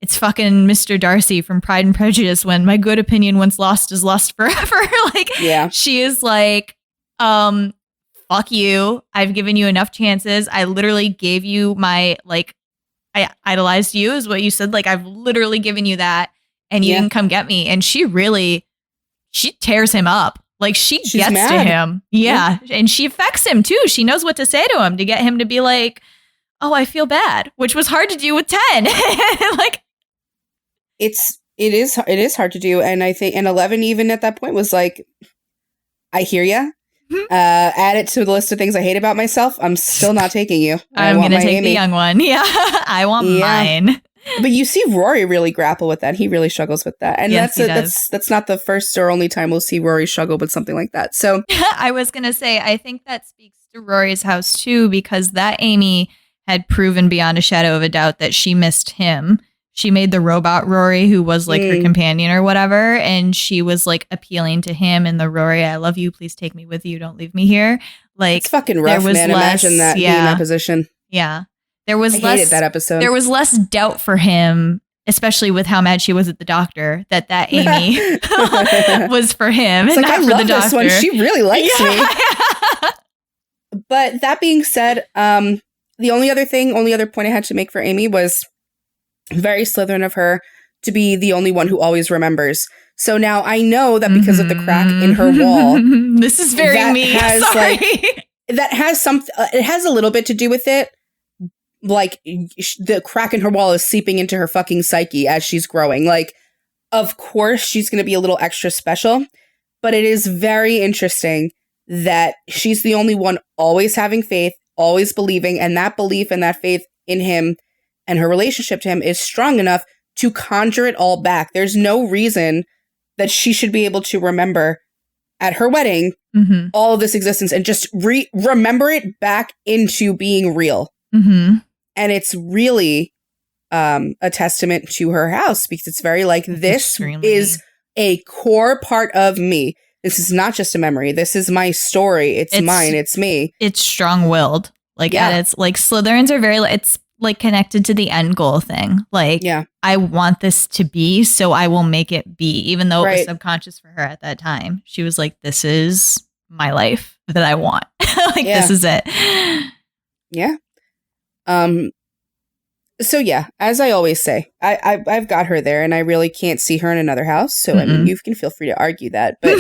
It's fucking Mr. Darcy from Pride and Prejudice when my good opinion once lost is lost forever. Like, she is like, fuck you. I've given you enough chances. I literally gave you my, like, I idolized you is what you said. Like, I've literally given you that and you didn't come get me. And she tears him up. Like, she's gets mad to him. Yeah. And she affects him too. She knows what to say to him to get him to be like, oh, I feel bad, which was hard to do with 10. Like, it is hard to do, and I think 11 even at that point was like, I hear ya. Add it to the list of things I hate about myself. I'm still not taking you. I'm gonna take the young one. Yeah, I want mine. But you see Rory really grapple with that. He really struggles with that, and that's not the first or only time we'll see Rory struggle with something like that. So I was gonna say, I think that speaks to Rory's house too, because that Amy had proven beyond a shadow of a doubt that she missed him. She made the robot Rory, who was like her companion or whatever. And she was like appealing to him and the Rory, I love you. Please take me with you. Don't leave me here. Like, it's fucking rough, man. Imagine that being in that position. Yeah. I hated that episode. There was less doubt for him, especially with how mad she was at the doctor, that Amy was for him and not for the doctor. This one. She really likes me. But that being said, the only other point I had to make for Amy was very Slytherin of her to be the only one who always remembers. So now I know that because of the crack in her wall, this is very me. Sorry. That has it has a little bit to do with it. Like the crack in her wall is seeping into her fucking psyche as she's growing. Like, of course she's going to be a little extra special, but it is very interesting that she's the only one always having faith, always believing, and that belief and that faith in him and her relationship to him is strong enough to conjure it all back. There's no reason that she should be able to remember at her wedding all of this existence and just remember it back into being real. And it's really a testament to her house because it's very like, this is a core part of me. This is not just a memory. This is my story. It's mine. It's me. It's strong-willed. Like, and it's like Slytherins are very, it's like connected to the end goal thing. Like, I want this to be, so I will make it be, even though it was subconscious for her at that time. She was like, this is my life that I want. Like, this is it. Yeah. So yeah, as I always say, I've got her there and I really can't see her in another house. So I mean, you can feel free to argue that, but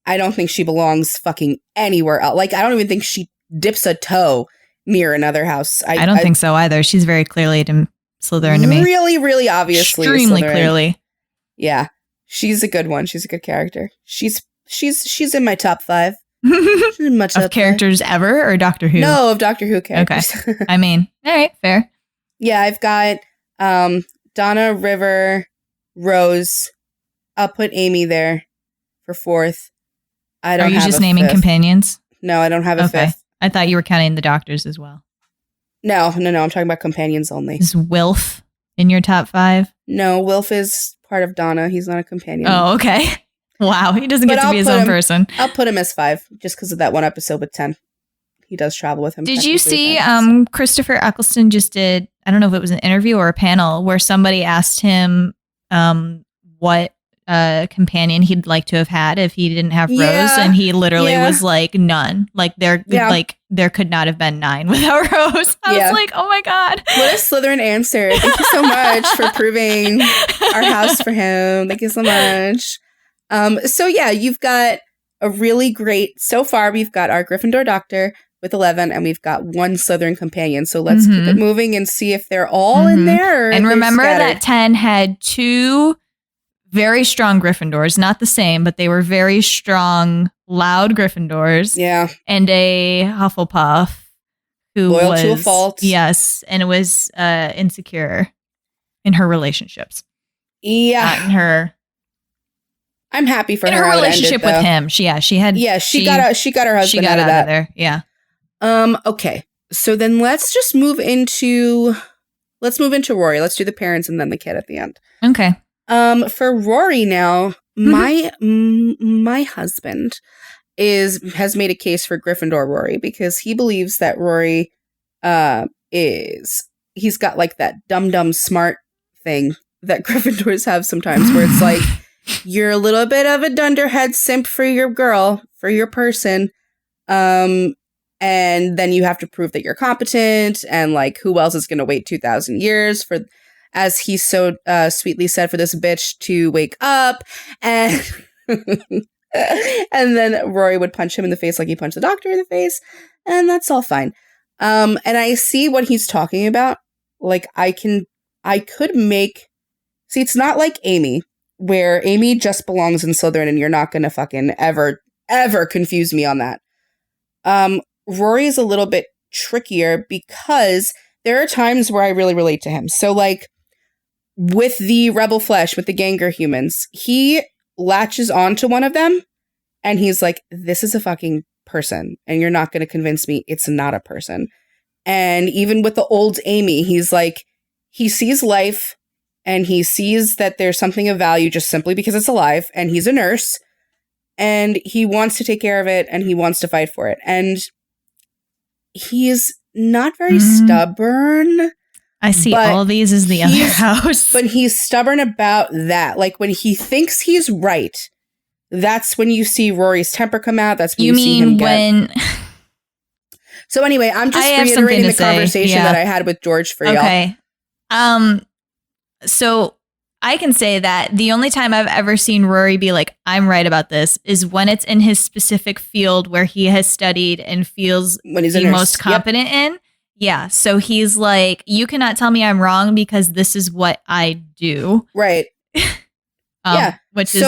I don't think she belongs fucking anywhere else. Like, I don't even think she dips a toe near another house. I don't think so either. She's very clearly Slytherin to me. Really, really obviously. Extremely clearly. Yeah. She's a good one. She's a good character. She's in my top 5. She's in my top of characters 5. Ever or Doctor Who? No, of Doctor Who characters. Okay. I mean, all right, fair. Yeah, I've got Donna, River, Rose. I'll put Amy there for 4th. I don't. Are you have just a naming 5th. companions? No, I don't have a 5th. I thought you were counting the doctors as well. No. I'm talking about companions only. Is Wilf in your top 5? No, Wilf is part of Donna. He's not a companion. Oh, okay. Wow, he doesn't get to be his own person. I'll put him as 5 just because of that one episode with 10. He does travel with him. Did you see Christopher Eccleston just did, I don't know if it was an interview or a panel where somebody asked him what companion he'd like to have had if he didn't have Rose, and he literally was like, none. Like there could not have been 9 without Rose. I was like, oh my God. What a Slytherin answer. Thank you so much for proving our house for him. Thank you so much. So yeah, you've got a really great, so far we've got our Gryffindor doctor with 11 and we've got 1 Slytherin companion. So let's keep it moving and see if they're all in there. And remember that 10 had 2 very strong Gryffindors, not the same, but they were very strong, loud Gryffindors. Yeah. And a Hufflepuff who loyal was to a fault. Yes. And it was insecure in her relationships. Yeah. Not in her. I'm happy for in her. In her relationship with him. She got her husband out of that. There. Yeah. Okay. So then let's move into Rory. Let's do the parents and then the kid at the end. Okay. For Rory now, my husband has made a case for Gryffindor Rory because he believes that Rory he's got like that dumb smart thing that Gryffindors have sometimes where it's like you're a little bit of a dunderhead simp for your girl, for your person. And then you have to prove that you're competent and like who else is going to wait 2,000 years for, as he so sweetly said, for this bitch to wake up. And and then Rory would punch him in the face like he punched the doctor in the face. And that's all fine. And I see what he's talking about. Like I could make, see, it's not like Amy, where Amy just belongs in Slytherin and you're not going to fucking ever confuse me on that. Rory is a little bit trickier because there are times where I really relate to him. So like with the Rebel Flesh, with the Ganger humans, he latches onto one of them and he's like, this is a fucking person and you're not going to convince me it's not a person. And even with the old Amy, he's like, he sees life and he sees that there's something of value just simply because it's alive, and he's a nurse and he wants to take care of it and he wants to fight for it. And he's not very stubborn. I see all these as the other house. But he's stubborn about that. Like when he thinks he's right, that's when you see Rory's temper come out. That's when you see him get... So anyway, I'm just reiterating the conversation that I had with George for y'all. Okay. So I can say that the only time I've ever seen Rory be like, I'm right about this, is when it's in his specific field where he has studied and feels when he's the most competent in. Yeah. So he's like, you cannot tell me I'm wrong because this is what I do. Right. Which is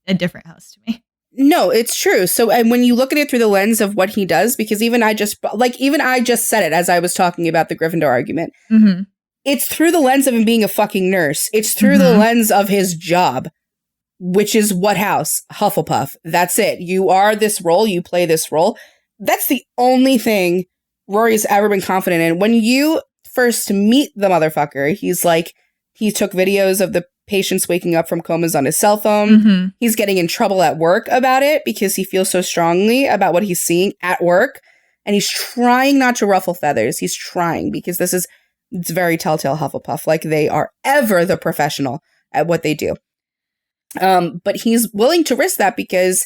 a different house to me. No, it's true. So, and when you look at it through the lens of what he does, because even I just said it as I was talking about the Gryffindor argument. It's through the lens of him being a fucking nurse. It's through the lens of his job. which is what house? Hufflepuff. That's it. You are this role. You play this role. That's the only thing Rory's ever been confident in. When you first meet the motherfucker, he's like, he took videos of the patients waking up from comas on his cell phone. Mm-hmm. He's getting in trouble at work about it because he feels so strongly about what he's seeing at work. And he's trying not to ruffle feathers. He's trying because it's very telltale Hufflepuff. Like they are ever the professional at what they do. But he's willing to risk that because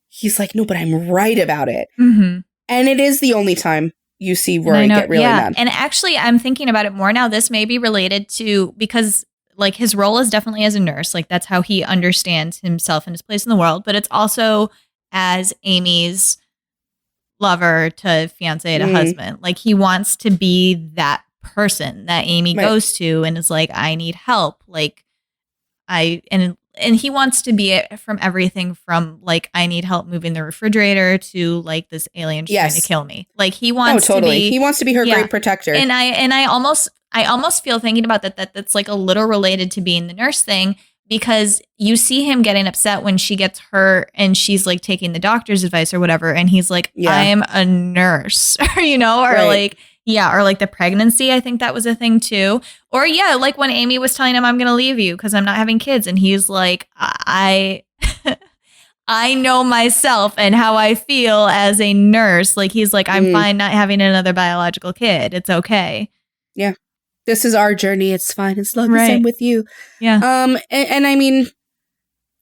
he's like, no, but I'm right about it. Mm-hmm. And it is the only time you see Rory get really mad. And actually, I'm thinking about it more now. This may be related to, because like his role is definitely as a nurse. Like that's how he understands himself and his place in the world. But it's also as Amy's lover to fiance to husband. Like he wants to be that person that Amy goes to and is like, I need help. Like and he wants to be it from everything from like, I need help moving the refrigerator to like this alien trying to kill me. Like he wants to be. He wants to be her great protector. And I almost feel thinking about that's like a little related to being the nurse thing, because you see him getting upset when she gets hurt and she's like taking the doctor's advice or whatever. And he's like, I am a nurse, or like the pregnancy. I think that was a thing too. Or like when Amy was telling him, I'm going to leave you because I'm not having kids. And he's like, I know myself and how I feel as a nurse. Like he's like, I'm fine not having another biological kid. It's okay. Yeah. This is our journey. It's fine. It's love. Right. Same with you. Yeah. And I mean,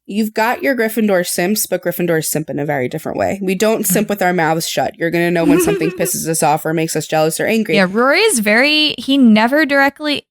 you've got your Gryffindor simps, but Gryffindors simp in a very different way. We don't simp with our mouths shut. You're going to know when something pisses us off or makes us jealous or angry. Yeah, Rory is he never directly,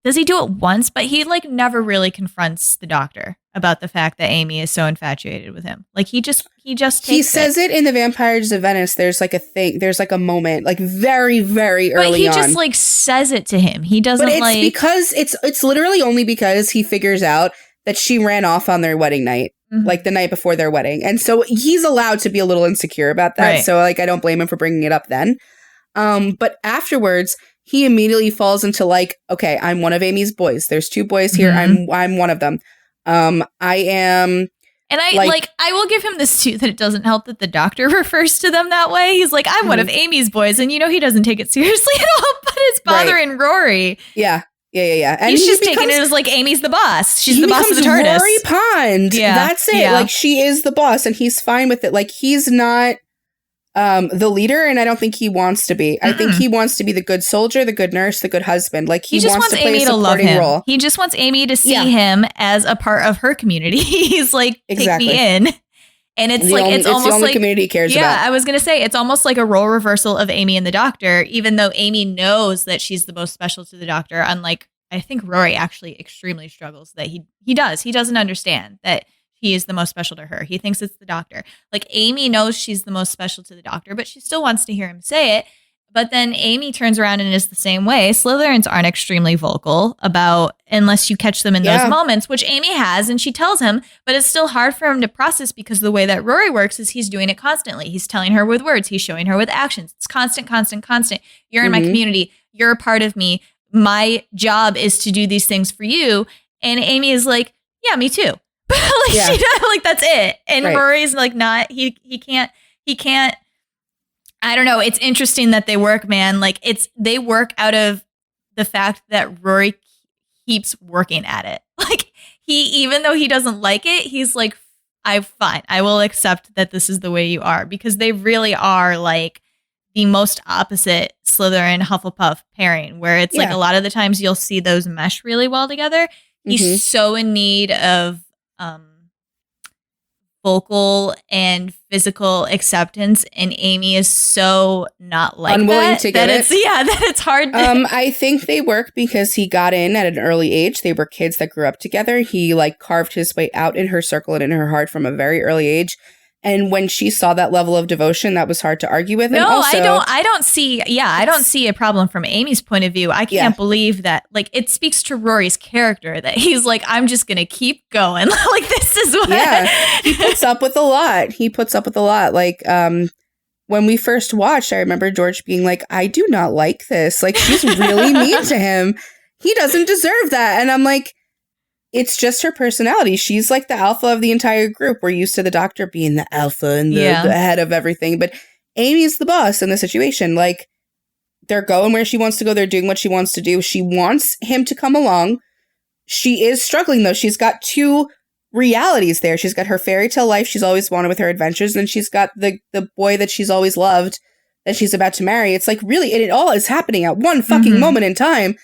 does he do it once? But he like never really confronts the doctor about the fact that Amy is so infatuated with him. Like he just says it in the Vampires of Venice. There's like a thing. There's like a moment, like very, very early on. But he just like says it to him. He doesn't. But it's because it's literally only because he figures out that she ran off on their wedding night, like the night before their wedding, and so he's allowed to be a little insecure about that. Right. So like I don't blame him for bringing it up then. But afterwards, he immediately falls into like, okay, I'm one of Amy's boys. There's 2 boys here. I'm one of them. I am. And I will give him this too, that it doesn't help that the doctor refers to them that way. He's like, I'm one of Amy's boys. And he doesn't take it seriously at all, but it's bothering Rory. Yeah. And he's just taking it as like Amy's the boss. She's the boss of the TARDIS. Rory Pond. Yeah. That's it. Yeah. Like she is the boss and he's fine with it. Like he's not the leader, and I don't think he wants to be. I think he wants to be the good soldier, the good nurse, the good husband. Like he just wants to play Amy a supporting role. He just wants Amy to see him as a part of her community. He's like, take me in. And it's it's almost the only like community he cares about. Yeah, I was gonna say it's almost like a role reversal of Amy and the doctor, even though Amy knows that she's the most special to the doctor. Unlike, I think Rory actually extremely struggles that he doesn't understand that he is the most special to her. He thinks it's the doctor. Like Amy knows she's the most special to the doctor, but she still wants to hear him say it. But then Amy turns around and is the same way. Slytherins aren't extremely vocal about, unless you catch them in those moments, which Amy has, and she tells him, but it's still hard for him to process because the way that Rory works is he's doing it constantly. He's telling her with words. He's showing her with actions. It's constant. You're in my community. You're a part of me. My job is to do these things for you. And Amy is like, yeah, me too. She does, like that's it. And Rory's like not, he can't, I don't know. It's interesting that they work, man. Like they work out of the fact that Rory keeps working at it. Like even though he doesn't like it, he's like, I'm fine. I will accept that this is the way you are, because they really are like the most opposite Slytherin Hufflepuff pairing, where it's like a lot of the times you'll see those mesh really well together. He's so in need of vocal and physical acceptance, and Amy is so not like unwilling to get it. That it's hard to I think they work because he got in at an early age. They were kids that grew up together. He like carved his way out in her circle and in her heart from a very early age. And when she saw that level of devotion, that was hard to argue with. No, and also, I don't see a problem from Amy's point of view. I can't believe that. Like, it speaks to Rory's character that he's like, I'm just going to keep going. Like, this is what. Yeah, he puts up with a lot. Like, when we first watched, I remember George being like, I do not like this. Like, she's really mean to him. He doesn't deserve that. And I'm like, it's just her personality. She's like the alpha of the entire group. We're used to the doctor being the alpha and the head of everything. But Amy's the boss in the situation. Like, they're going where she wants to go. They're doing what she wants to do. She wants him to come along. She is struggling, though. She's got two realities there. She's got her fairy tale life she's always wanted with her adventures. And then she's got the boy that she's always loved that she's about to marry. It's like, really, it all is happening at one fucking moment in time.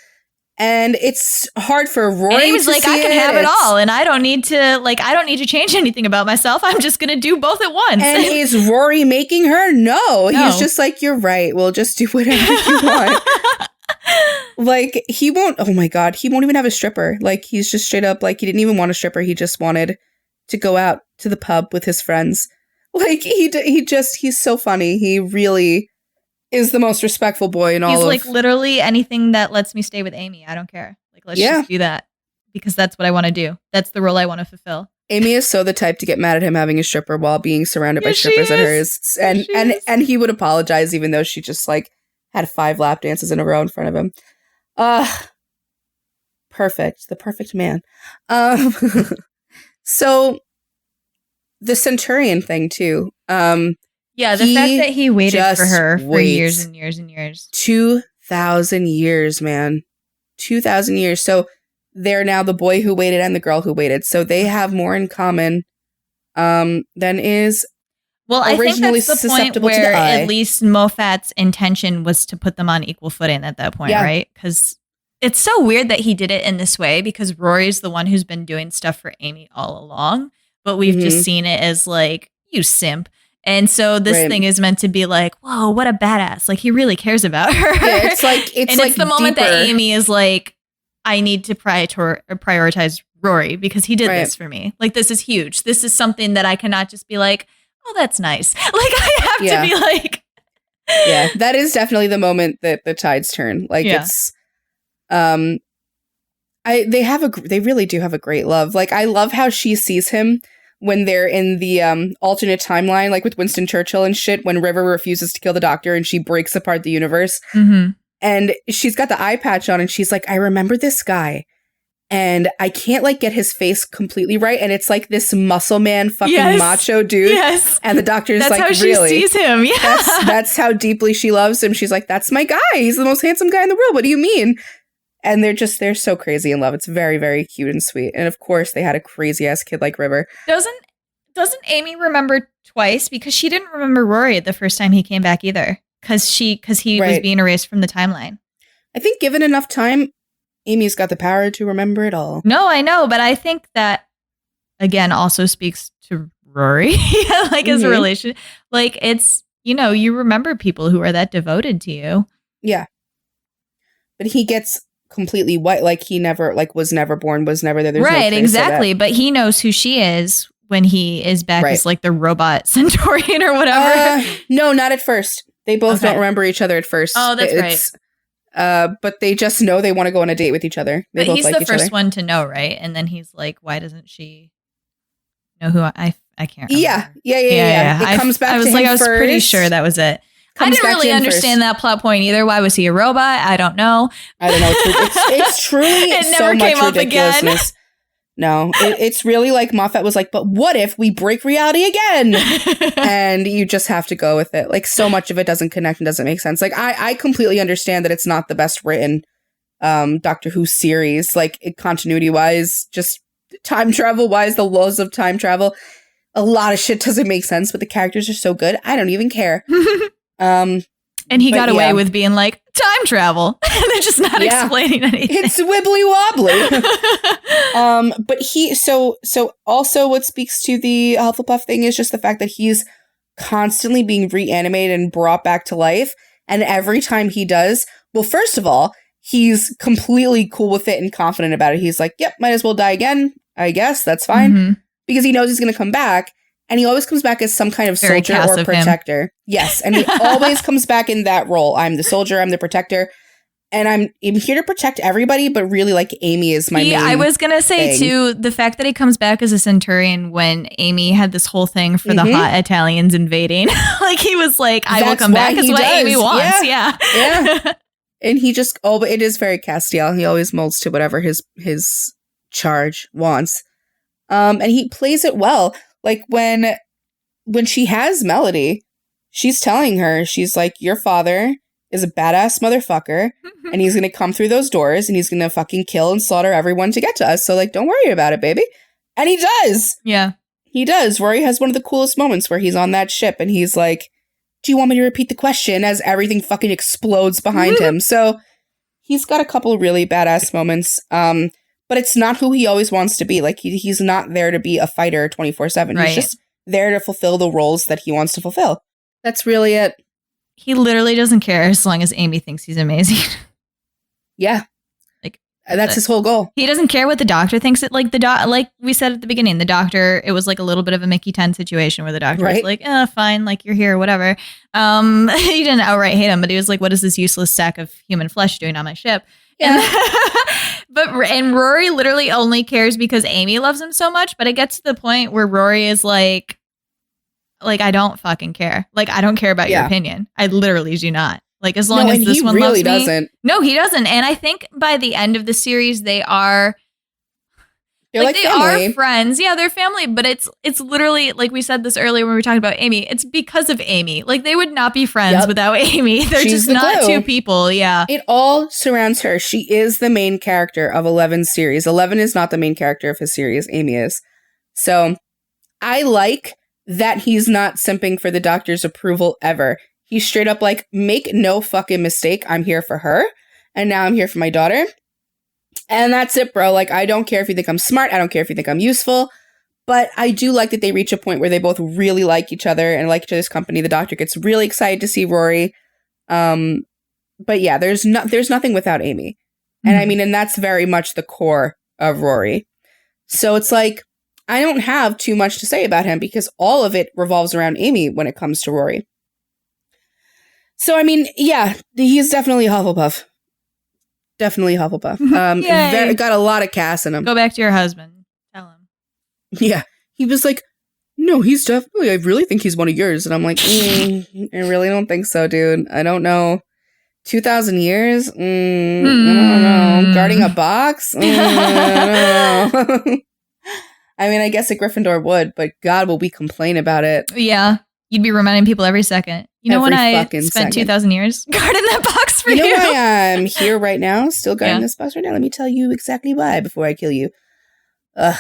And it's hard for Rory and he was to like, see I can have it all, and I don't need to change anything about myself. I'm just going to do both at once. And is Rory making her? No. He's just like, you're right. We'll just do whatever you want. Like, he won't, oh my God, he won't even have a stripper. Like, he's just straight up, like, he didn't even want a stripper. He just wanted to go out to the pub with his friends. Like, he's so funny. He really is the most respectful boy in all of... He's like, literally anything that lets me stay with Amy, I don't care. Like, let's just do that. Because that's what I want to do. That's the role I want to fulfill. Amy is so the type to get mad at him having a stripper while being surrounded by strippers at hers. And he would apologize even though she just, like, had 5 lap dances in a row in front of him. Perfect. The perfect man. So, the Centurion thing, too. Yeah, the fact that he waited for her for years and years and years. 2,000 years, man. 2,000 years. So they're now the boy who waited and the girl who waited. So they have more in common than is I think that's the point where at least Moffat's intention was to put them on equal footing at that point, right? Because it's so weird that he did it in this way because Rory's the one who's been doing stuff for Amy all along. But we've just seen it as like, you simp. And so this thing is meant to be like, whoa, what a badass. Like, he really cares about her. Yeah, it's the moment that Amy is like, I need to prioritize Rory because he did this for me. Like, this is huge. This is something that I cannot just be like, oh, that's nice. Like, I have to be like. Yeah, that is definitely the moment that the tides turn. Like, it's, they really do have a great love. Like, I love how she sees him when they're in the alternate timeline, like with Winston Churchill and shit, when River refuses to kill the doctor and she breaks apart the universe. Mm-hmm. And she's got the eye patch on and she's like, I remember this guy and I can't like get his face completely right. And it's like this muscle man fucking macho dude. Yes. And the doctor's that's like, how really? She sees him. Yeah. That's how deeply she loves him. She's like, that's my guy. He's the most handsome guy in the world. What do you mean? And they're so crazy in love. It's very, very cute and sweet. And of course, they had a crazy ass kid like River. Doesn't Amy remember twice? Because she didn't remember Rory the first time he came back either. Because he was being erased from the timeline. I think given enough time, Amy's got the power to remember it all. No, I know. But I think that, again, also speaks to Rory. Like, as a relation. Like, it's, you remember people who are that devoted to you. Yeah. But he gets completely white, like he never, like was never born, was never there. There's right, exactly. But he knows who she is when he is back as like the robot Centaurian or whatever. No, not at first. They both don't remember each other at first. Oh, that's right. But they just know they want to go on a date with each other. They both he's like the first one to know, right? And then he's like, why doesn't she know who I can't remember. Yeah. It comes back to him. I was like, I was pretty sure that was it. I didn't really understand that plot point either. Why was he a robot? I don't know. It's truly it so never much came up ridiculousness. Again. No, it's really like Moffat was like, but what if we break reality again? And you just have to go with it. Like, so much of it doesn't connect and doesn't make sense. Like, I completely understand that it's not the best written Doctor Who series, like continuity wise, just time travel wise, the laws of time travel. A lot of shit doesn't make sense, but the characters are so good. I don't even care. And he got away with being like, time travel. And they're just not explaining anything. It's wibbly wobbly. But so also what speaks to the Hufflepuff thing is just the fact that he's constantly being reanimated and brought back to life. And every time he does, well, first of all, he's completely cool with it and confident about it. He's like, yep, might as well die again. I guess that's fine. Mm-hmm. Because he knows he's going to come back. And he always comes back as some kind of soldier or protector. Yes. And he always comes back in that role. I'm the soldier. I'm the protector. And I'm here to protect everybody. But really, like, Amy is my main I was going to say, too, the fact that he comes back as a Centurion when Amy had this whole thing for the hot Italians invading. Like, he was like, I will come back is what Amy wants. Yeah. And he just, it is very Castiel. He always molds to whatever his charge wants. And he plays it well. Like when she has Melody, she's telling her, she's like, your father is a badass motherfucker and he's going to come through those doors and he's going to fucking kill and slaughter everyone to get to us. So like, don't worry about it, baby. And he does. Yeah. He does. Rory has one of the coolest moments where he's on that ship and he's like, do you want me to repeat the question, as everything fucking explodes behind him? So he's got a couple really badass moments. But it's not who he always wants to be. Like, he's not there to be a fighter 24/7. Right. He's just there to fulfill the roles that he wants to fulfill. That's really it. He literally doesn't care as long as Amy thinks he's amazing. Yeah. Like, that's his whole goal. He doesn't care what the doctor thinks. Like we said at the beginning, the doctor, it was like a little bit of a Mickey 10 situation where the doctor was like, fine, like you're here, whatever. He didn't outright hate him, but he was like, what is this useless sack of human flesh doing on my ship? Yeah. And Rory literally only cares because Amy loves him so much, but it gets to the point where Rory is like, I don't fucking care. Like, I don't care about your opinion. I literally do not. Like, as long as this one really loves me. Doesn't. No, he doesn't. And I think by the end of the series, they are like they family. are friends. Yeah, they're family. But it's literally, like we said this earlier when we were talking about Amy, it's because of Amy. Like, they would not be friends without Amy. They're She's just the not glue. two people. Yeah. It all surrounds her. She is the main character of 11's series. 11 is not the main character of his series. Amy is. So I like that he's not simping for the doctor's approval ever. He's straight up like, make no fucking mistake. I'm here for her. And now I'm here for my daughter. And that's it, bro. Like, I don't care if you think I'm smart. I don't care if you think I'm useful. But I do like that they reach a point where they both really like each other and like each other's company. The doctor gets really excited to see Rory. But yeah, there's nothing without Amy. And I mean, and that's very much the core of Rory. So it's like, I don't have too much to say about him because all of it revolves around Amy when it comes to Rory. So, I mean, yeah, he's definitely Hufflepuff. Definitely Hufflepuff. Got a lot of Cass in him. Go back to your husband. Tell him. Yeah. He was like, no, he's definitely, I really think he's one of yours. And I'm like, I really don't think so, dude. I don't know. 2,000 years? I don't know. Guarding a box? I don't know. I mean, I guess a Gryffindor would, but God, will we complain about it? Yeah. You'd be reminding people every second. You know, when I spent 2,000 years guarding that box for you? You know why I'm here right now, still guarding this box right now? Let me tell you exactly why before I kill you.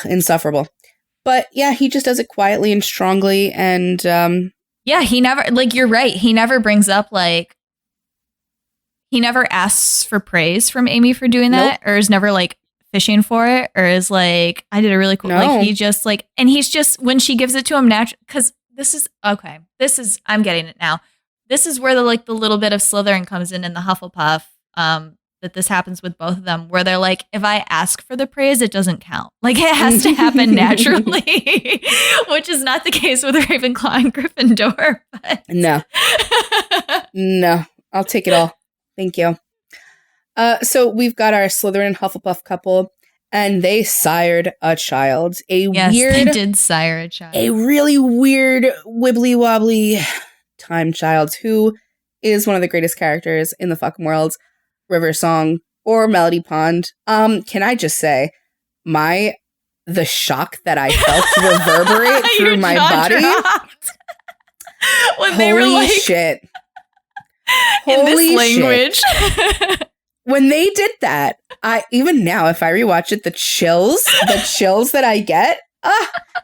Insufferable. But yeah, he just does it quietly and strongly. And yeah, he never, like, you're right. He never brings up, like, he never asks for praise from Amy for doing that, or is never like fishing for it, or is like, I did a really cool, like, he just like, and he's just, when she gives it to him natural, because I'm getting it now. This is where the little bit of Slytherin comes in the Hufflepuff, that this happens with both of them, where they're like, if I ask for the praise, it doesn't count. Like, it has to happen naturally, which is not the case with Ravenclaw and Gryffindor. But. No, I'll take it all. Thank you. So we've got our Slytherin and Hufflepuff couple, and they sired a child. They did sire a child. A really weird, wibbly wobbly time child who is one of the greatest characters in the fucking world. River Song or Melody Pond. Can I just say, the shock that I felt reverberate through my body. When they were like, shit. In this language. When they did that, even now, if I rewatch it, the chills that I get,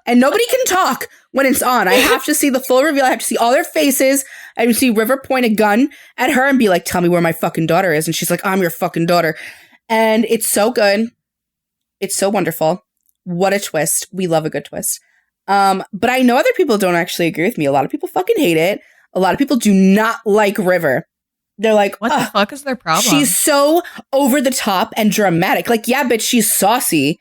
and nobody can talk when it's on. I have to see the full reveal. I have to see all their faces. I have to see River point a gun at her and be like, tell me where my fucking daughter is. And she's like, I'm your fucking daughter. And it's so good. It's so wonderful. What a twist. We love a good twist. But I know other people don't actually agree with me. A lot of people fucking hate it. A lot of people do not like River. They're like, what the fuck is their problem? She's so over the top and dramatic. Like, yeah, bitch, she's saucy.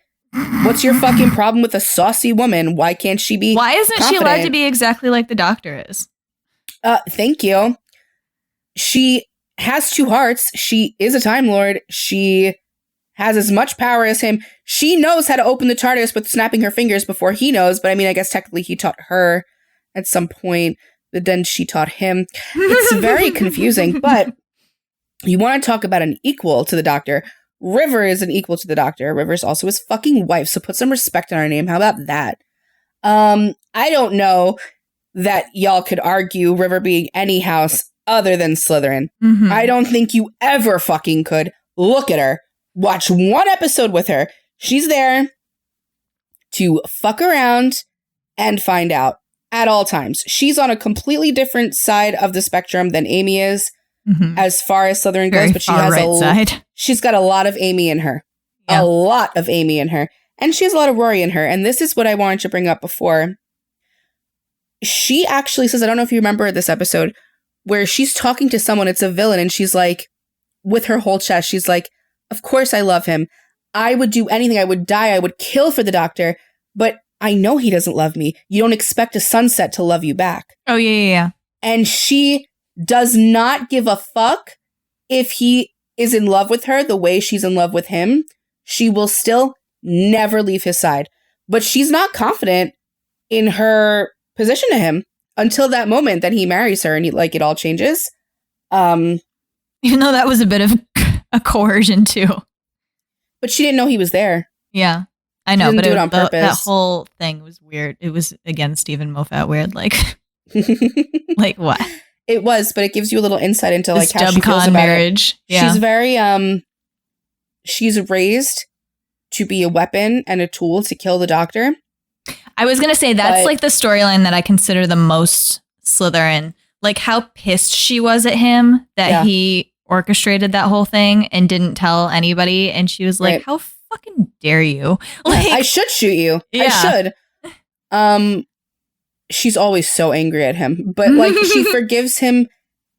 What's your fucking problem with a saucy woman? Why can't she be Why isn't confident? She allowed to be exactly like the doctor is? Thank you. She has two hearts. She is a Time Lord. She has as much power as him. She knows how to open the TARDIS with snapping her fingers before he knows. But I mean, I guess technically he taught her at some point. But then she taught him. It's very confusing. But you want to talk about an equal to the doctor. River isn't equal to the Doctor. River's also his fucking wife, so put some respect on our name. How about that? I don't know that y'all could argue River being any house other than Slytherin. Mhm. I don't think you ever fucking could. Look at her. Watch one episode with her. She's there to fuck around and find out at all times. She's on a completely different side of the spectrum than Amy is as far as Slytherin goes, but she has she's got a lot of Amy in her. Yeah. A lot of Amy in her. And she has a lot of Rory in her. And this is what I wanted to bring up before. She actually says, I don't know if you remember this episode, where she's talking to someone, it's a villain, and she's like, with her whole chest, she's like, of course I love him. I would do anything. I would die. I would kill for the Doctor. But I know he doesn't love me. You don't expect a sunset to love you back. Oh, yeah. And she does not give a fuck if he is in love with her the way she's in love with him. She will still never leave his side. But she's not confident in her position to him until that moment that he marries her and it all changes. Even though that was a bit of a coercion too. But she didn't know he was there. Yeah. I know, but do it on purpose. That whole thing was weird. It was, again, Stephen Moffat weird. Like what? It was, but it gives you a little insight into this how she feels about marriage. It. Yeah. She's very, she's raised to be a weapon and a tool to kill the Doctor. I was going to say that's the storyline that I consider the most Slytherin. Like how pissed she was at him that he orchestrated that whole thing and didn't tell anybody. And she was like, how fucking dare you? Like, I should shoot you. Yeah. I should. She's always so angry at him, but she forgives him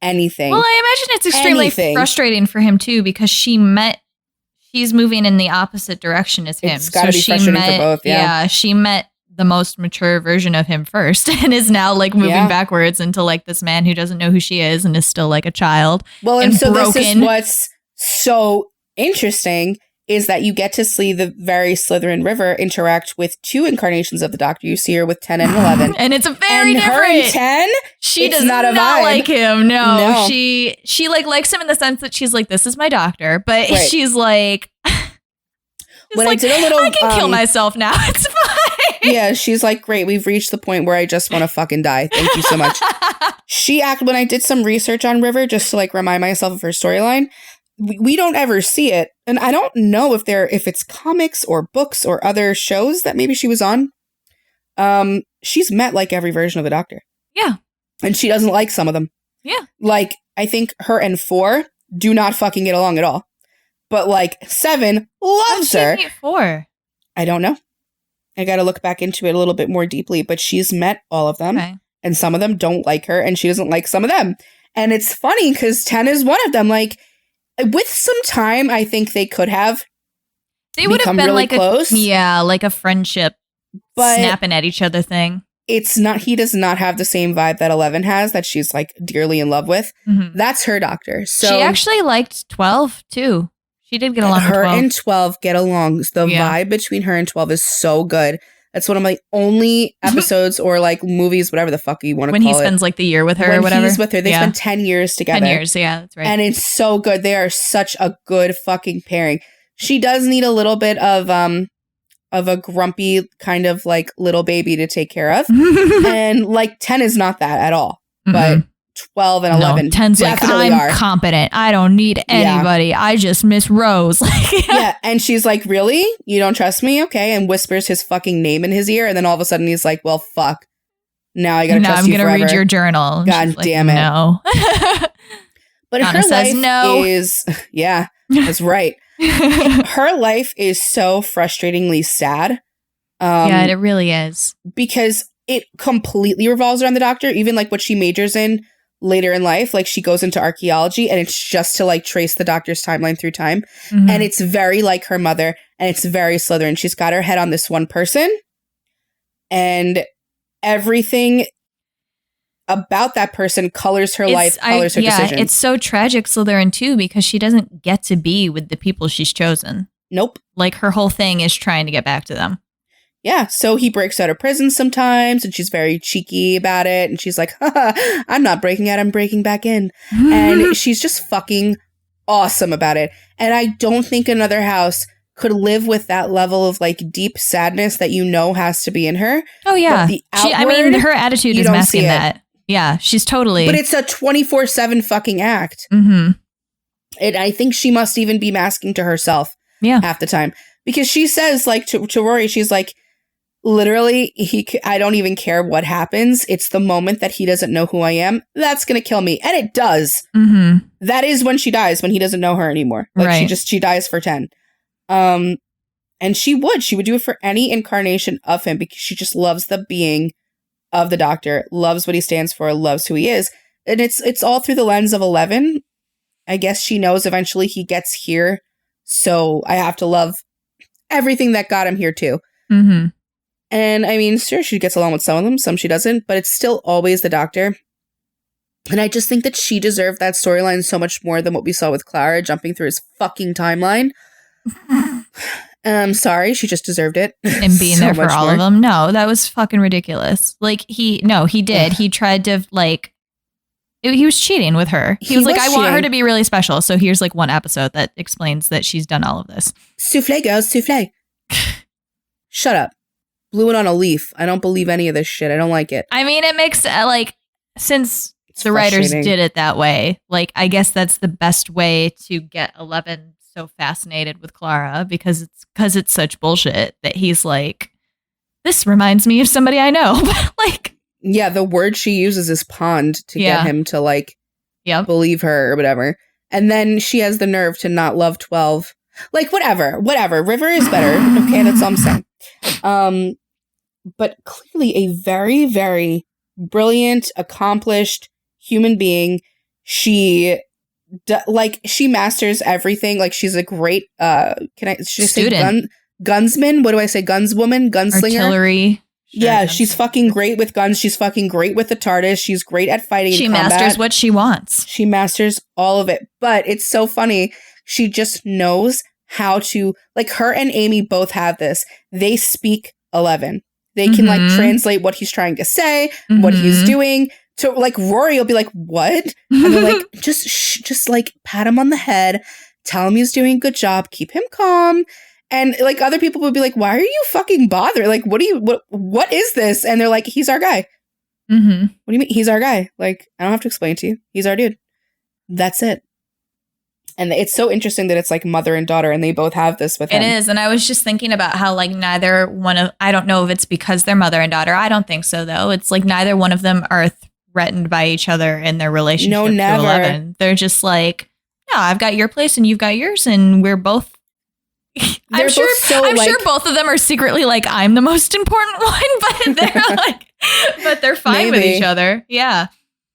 anything. Well, I imagine it's extremely frustrating for him too, because she's moving in the opposite direction as him. It's gotta be frustrating for both. Yeah, she met the most mature version of him first and is now moving backwards into this man who doesn't know who she is and is still a child. Well, and so broken. This is what's so interesting is that you get to see the very Slytherin River interact with two incarnations of the Doctor. You see her with 10 and 11. And it's very different. Her and 10, she does not like him. No. She likes him in the sense that she's like, this is my doctor. But she's like, when I did a little, I can kill myself now. It's fine. Yeah, she's like, great. We've reached the point where I just want to fucking die. Thank you so much. When I did some research on River, just to remind myself of her storyline, we don't ever see it. And I don't know if it's comics or books or other shows that maybe she was on. She's met every version of the Doctor. Yeah. And she doesn't like some of them. Yeah. I think her and 4 do not fucking get along at all. But 7 loves her. How did she meet 4? I don't know. I got to look back into it a little bit more deeply, but she's met all of them. Okay. And some of them don't like her and she doesn't like some of them. And it's funny because 10 is one of them. With some time, I think they could have. They would have been really close. A friendship, but snapping at each other thing. It's not. He does not have the same vibe that 11 has. That she's dearly in love with. Mm-hmm. That's her Doctor. So she actually liked 12 too. She did get along with 12. Her and 12 get along. The vibe between her and 12 is so good. That's one of my only episodes or movies, whatever the fuck you want to call it. When he spends the year with her or whatever. When he's with her. They spend 10 years together. 10 years, yeah, that's right. And it's so good. They are such a good fucking pairing. She does need a little bit of a grumpy kind of little baby to take care of. And 10 is not that at all. Mm-hmm. But 12 and 11 no, 10's definitely I'm competent. I don't need anybody. Yeah. I just miss Rose. Yeah. And she's like, really? You don't trust me? Okay. And whispers his fucking name in his ear. And then all of a sudden he's like, well, fuck. Now I gotta trust you forever. I'm gonna read your journal. God damn it. No. But Anna her life is, yeah, that's right. Her life is so frustratingly sad. Yeah, it really is. Because it completely revolves around the Doctor. Even what she majors in later in life, she goes into archaeology and it's just to trace the Doctor's timeline through time. Mm-hmm. And it's very like her mother and it's very Slytherin. She's got her head on this one person and everything about that person colors her life, colors her decisions. It's so tragic Slytherin too, because she doesn't get to be with the people she's chosen. Nope. Her whole thing is trying to get back to them. Yeah, so he breaks out of prison sometimes, and she's very cheeky about it, and she's like, haha, I'm not breaking out, I'm breaking back in. And she's just fucking awesome about it. And I don't think another house could live with that level of like deep sadness that has to be in her. Oh yeah. Outward, her attitude is masking that. Yeah, she's totally. But it's a 24/7 fucking act. Mm-hmm. And I think she must even be masking to herself half the time. Because she says like to Rory, she's like, literally, I don't even care what happens. It's the moment that he doesn't know who I am. That's going to kill me. And it does. Mm-hmm. That is when she dies, when he doesn't know her anymore. Like right. she dies for 10. And she would do it for any incarnation of him because she just loves the being of the Doctor, loves what he stands for, loves who he is. And it's all through the lens of 11. I guess she knows eventually he gets here. So I have to love everything that got him here too. Mm-hmm. And I mean, sure, she gets along with some of them, some she doesn't, but it's still always the Doctor. And I just think that she deserved that storyline so much more than what we saw with Clara jumping through his fucking timeline. Sorry, she just deserved it. And being there for all of them. No, that was fucking ridiculous. Like he did. He tried to like, he was cheating with her. He was like, I want her to be really special. So here's like one episode that explains that she's done all of this. Souffle, girls, souffle. Shut up. Blew it on a leaf. I don't believe any of this shit. I don't like it. I mean, it makes since the writers did it that way, like, I guess that's the best way to get 11 so fascinated with Clara because it's such bullshit that he's like, this reminds me of somebody I know. Like, yeah, the word she uses is pond to get him to like believe her or whatever. And then she has the nerve to not love 12. Like, whatever. River is better. Okay, that's all I'm saying. But clearly a very, very brilliant, accomplished human being. She masters everything. Like, she's a great say gunsman? What do I say? Gunswoman? Gunslinger? Artillery. Sure, yeah, she's fucking great with guns. She's fucking great with the TARDIS. She's great at fighting. She masters what she wants. She masters all of it. But it's so funny. She just knows how to, like, her and Amy both have this. They speak 11. They can like translate what he's trying to say, what he's doing. So like Rory will be like, what? And they're like, just like pat him on the head, tell him he's doing a good job, keep him calm. And like other people would be like, why are you fucking bothered? Like, what is this? And they're like, he's our guy. Mm-hmm. What do you mean? He's our guy. Like, I don't have to explain it to you. He's our dude. That's it. And it's so interesting that it's like mother and daughter and they both have this with him. It is. And I was just thinking about how like neither one of, I don't know if it's because they're mother and daughter. I don't think so though. It's like neither one of them are threatened by each other in their relationship. No, never. To 11. They're just like, no, I've got your place and you've got yours and we're both. I'm sure both of them are secretly like, I'm the most important one, but they're fine with each other. Yeah.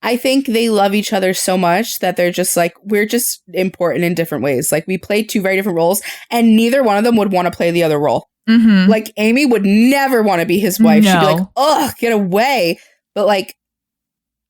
I think they love each other so much that they're just like, we're just important in different ways. Like, we play two very different roles and neither one of them would want to play the other role. Mm-hmm. Like, Amy would never want to be his wife. No. She'd be like, ugh, get away. But like,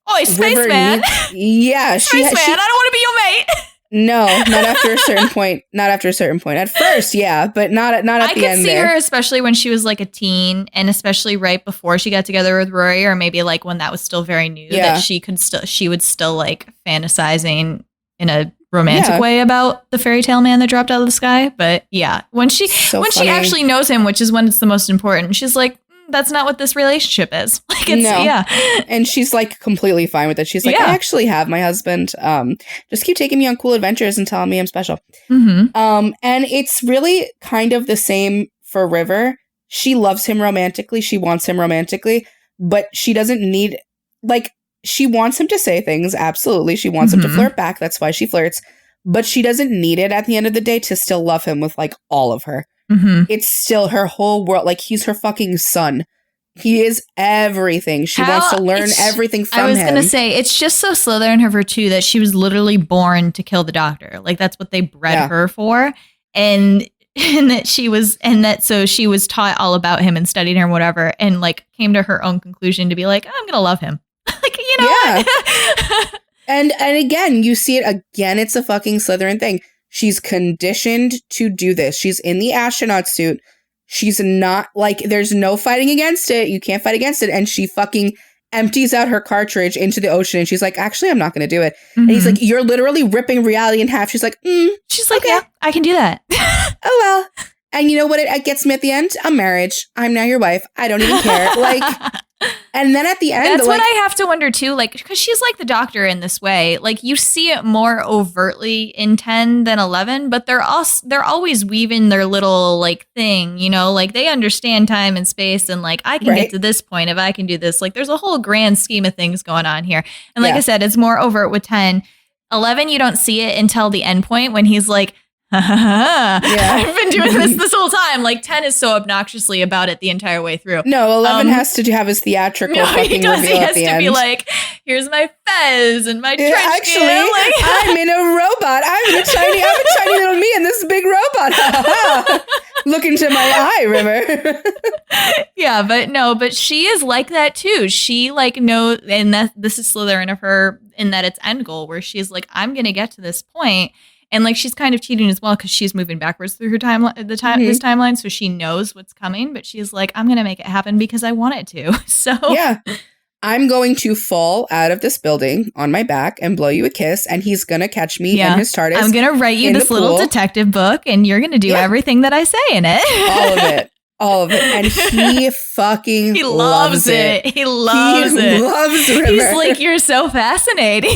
oh, spaceman. Yeah. Spaceman, I don't want to be your mate. No, not after a certain point. Not after a certain point. At first, yeah, but not at the end. I could see her, especially when she was like a teen, and especially right before she got together with Rory, or maybe like when that was still very new. Yeah. That she would still like fantasizing in a romantic way about the fairy tale man that dropped out of the sky. But yeah, when she actually knows him, which is when it's the most important, she's like, that's not what this relationship is. Like, it's, yeah. And she's like completely fine with it. She's like, I actually have my husband. Just keep taking me on cool adventures and telling me I'm special. Mm-hmm. And it's really kind of the same for River. She loves him romantically. She wants him romantically, but she doesn't need, like, she wants him to say things. Absolutely. She wants him to flirt back. That's why she flirts. But she doesn't need it at the end of the day to still love him with like all of her. Mm-hmm. It's still her whole world. Like, he's her fucking son. He is everything. She wants to learn everything from him. I was going to say, it's just so Slytherin of her, too, that she was literally born to kill the Doctor. Like, that's what they bred her for. And that she was taught all about him and studied him or whatever. And, like, came to her own conclusion to be like, I'm going to love him. Like, you know what? And again, you see it again. It's a fucking Slytherin thing. She's conditioned to do this. She's in the astronaut suit. She's not like, there's no fighting against it. You can't fight against it. And she fucking empties out her cartridge into the ocean, and she's like, actually, I'm not going to do it. And he's like, you're literally ripping reality in half. She's like, she's like, yeah, I can do that. Oh, well. And you know what it gets me at the end? A marriage. I'm now your wife. I don't even care. Like, and then at the end, that's what I have to wonder too. Like, because she's like the Doctor in this way. Like, you see it more overtly in 10 than 11, but they're always weaving their little like thing. You know, like they understand time and space, and like I can get to this point if I can do this. Like, there's a whole grand scheme of things going on here. And like I said, it's more overt with 10. 11, you don't see it until the end point when he's like, I've been doing this whole time. Like 10 is so obnoxiously about it the entire way through. No, 11 has to have his theatrical fucking reveal at the end. He has to be like, here's my fez and my trench actually, like, I'm in a robot. I'm a tiny little me in this big robot. Look into my eye, River. Yeah, but she is like that too. She like knows, and this is Slytherin of her in that it's end goal where she's like, I'm going to get to this point. And like she's kind of cheating as well because she's moving backwards through her this timeline, so she knows what's coming. But she's like, I'm gonna make it happen because I want it to. So yeah, I'm going to fall out of this building on my back and blow you a kiss, and he's gonna catch me in his TARDIS. I'm gonna write you this little detective book, and you're gonna do everything that I say in it. All of it. All of it. And he fucking loves it. He loves it. Loves River. He's like, you're so fascinating.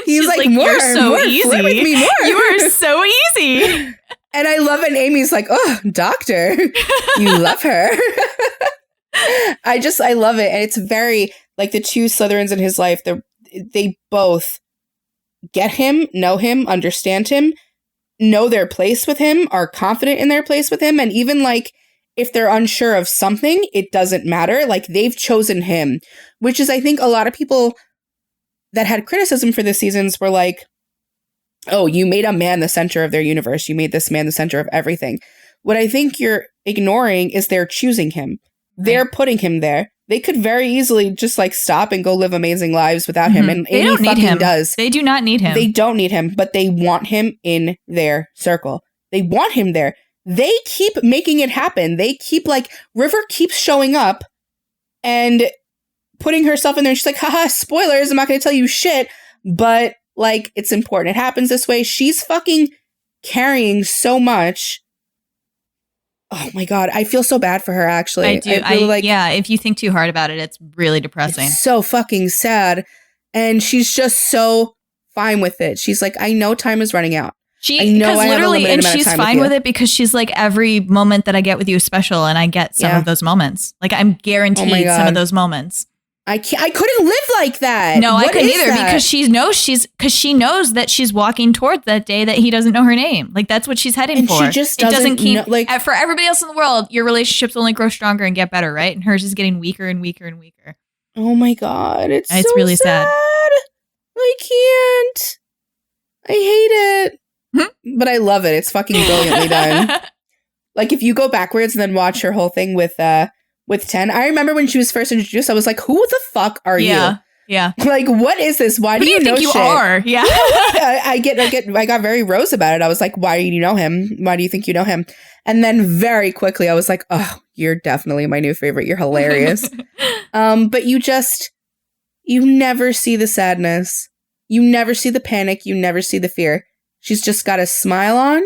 He's like, you're so easy. Flirt with me more. You are so easy. And I love it. And Amy's like, oh, Doctor, you love her. I love it. And it's very, like, the two Slytherins in his life, they both get him, know him, understand him, know their place with him, are confident in their place with him. And even, like, if they're unsure of something, it doesn't matter. Like, they've chosen him, which is, I think, a lot of people that had criticism for the seasons were like, oh, you made a man the center of their universe. You made this man the center of everything. What I think you're ignoring is they're choosing him. Right. They're putting him there. They could very easily just like stop and go live amazing lives without him. And they don't need him. Does. They do not need him. They don't need him, but they want him in their circle. They want him there. They keep making it happen. They keep like, River keeps showing up and putting herself in there. And she's like, haha, spoilers. I'm not going to tell you shit. But like, it's important. It happens this way. She's fucking carrying so much. Oh my God. I feel so bad for her, actually. I do. Yeah, if you think too hard about it, it's really depressing. It's so fucking sad. And she's just so fine with it. She's like, I know time is running out. She's fine with it because she's like, every moment that I get with you is special, and I get some of those moments. Like, I'm guaranteed some of those moments. I couldn't live like that. No, I couldn't either because she knows that she's walking towards that day that he doesn't know her name. Like, that's what she's heading for. She just doesn't keep for everybody else in the world, your relationships only grow stronger and get better, right? And hers is getting weaker and weaker and weaker. Oh my God, it's so really sad. I can't. I hate it. But I love it. It's fucking brilliantly done. Like, if you go backwards and then watch her whole thing with 10, I remember when she was first introduced, I was like, who the fuck are you? Yeah. Like, what is this? Why do you know think you shit? are? Yeah. I got very rose about it. I was like, why do you know him? Why do you think you know him? And then very quickly, I was like, oh, you're definitely my new favorite. You're hilarious. But you never see the sadness. You never see the panic. You never see the fear. She's just got a smile on,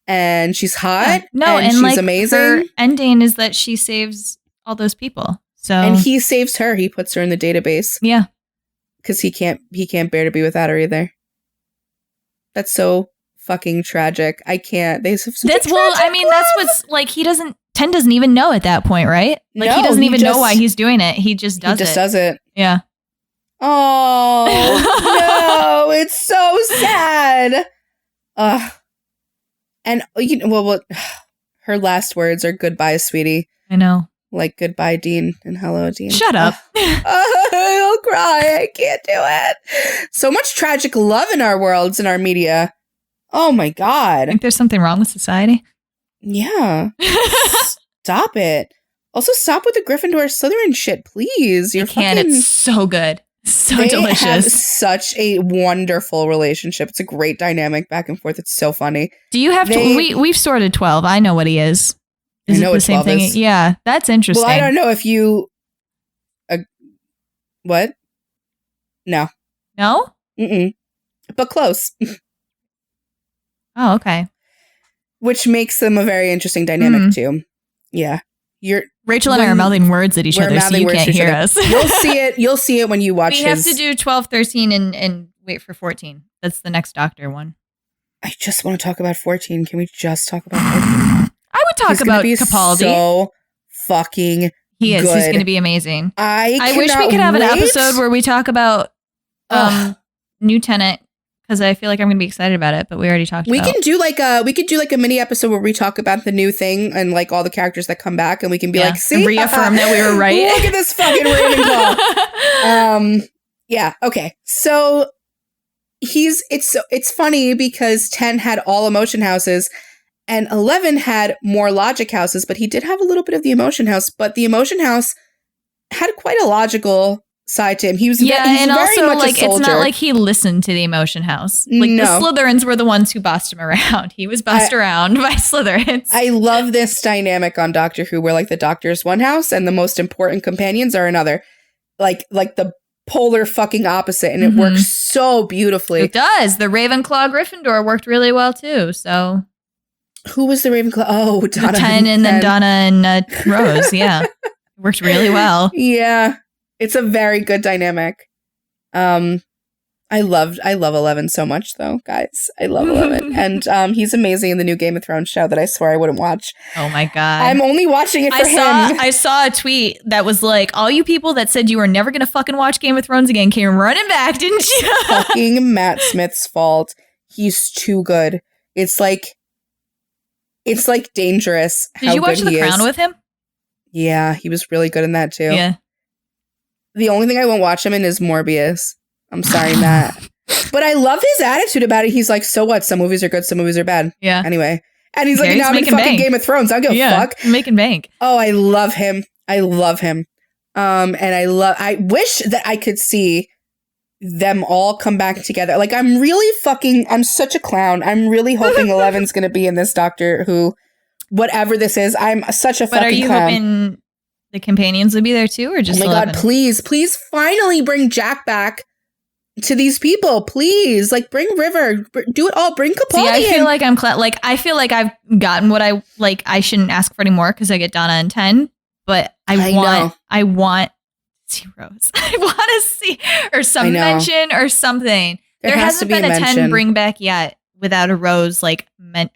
and she's hot. And she's like, amazing. Her ending is that she saves all those people. So, and he saves her. He puts her in the database. Yeah, because he can't bear to be without her either. That's so fucking tragic. I can't. That's what's like. 10 doesn't even know at that point, right? Like, he doesn't even know why he's doing it. He just does it. He just does it. Yeah. Oh no! It's so sad. And her last words are goodbye, sweetie. I know. Like, goodbye, Dean, and hello, Dean. Shut up. I'll cry. I can't do it. So much tragic love in our worlds, in our media. Oh my God. I think there's something wrong with society. Yeah. Stop it. Also, stop with the Gryffindor Slytherin shit, please. You can. It's so good. So delicious. They have such a wonderful relationship. It's a great dynamic back and forth. It's so funny. Do you have to? We've sorted 12. I know what he is. Is it the same thing? Yeah, that's interesting. Well, I don't know if you What? No. No? Mm-mm. But close. Oh, okay. Which makes them a very interesting dynamic too. Yeah. Rachel and I are mouthing words at each other, so you can't hear us. You'll see it when you watch We have to do 12, 13, and wait for 14. That's the next Doctor one. I just want to talk about 14. Can we just talk about 14? I would talk about Capaldi. So fucking He is. good. He's going to be amazing. I wish we could have an episode where we talk about New Tenant, because I feel like I'm going to be excited about it, but we already talked about it. We could do like a mini episode where we talk about the new thing and like all the characters that come back, and we can be like, see, reaffirm that we were right. Look at this fucking Ravenclaw. Yeah. Okay. So it's funny because 10 had all emotion houses and 11 had more logic houses, but he did have a little bit of the emotion house, but the emotion house had quite a logical side to him. He's and very also much like a soldier. it's not like he listened to the emotion house. Like No. the Slytherins were the ones who bossed him around. He was bossed around by Slytherins. I love this dynamic on Doctor Who where like the Doctor's one house and the most important companions are another. Like the polar fucking opposite, and it works so beautifully. It does. The Ravenclaw Gryffindor worked really well too. So who was the Ravenclaw? Oh, Donna. The 10 and then Donna and Rose. Yeah. It worked really well. Yeah. It's a very good dynamic. I love 11 so much though, guys. I love 11. And he's amazing in the new Game of Thrones show that I swear I wouldn't watch. Oh my God. I'm only watching it for him. I saw a tweet that was like, all you people that said you were never going to fucking watch Game of Thrones again came running back, didn't you? Fucking Matt Smith's fault. He's too good. It's like dangerous. Did you watch The Crown with him? Yeah, he was really good in that too. Yeah. The only thing I won't watch him in is Morbius. I'm sorry, Matt. But I love his attitude about it. He's like, so what? Some movies are good, some movies are bad. Yeah. Anyway. And he's like, now I'm in fucking Game of Thrones. I don't give a fuck. Making bank. Oh, I love him. And I wish that I could see them all come back together. Like, I'm such a clown. I'm really hoping 11's going to be in this Doctor Who, whatever this is. I'm such a fucking clown. But are you hoping the companions will be there too, or just oh my 11? God, please finally bring Jack back to these people, please. Like, bring River, do it all. Bring Capaldi. See, I feel like I feel like I've gotten what I like. I shouldn't ask for any more because I get Donna and 10. But I want to see Rose. I want to see or some mention or something. There hasn't been a 10 bring back yet without a Rose mention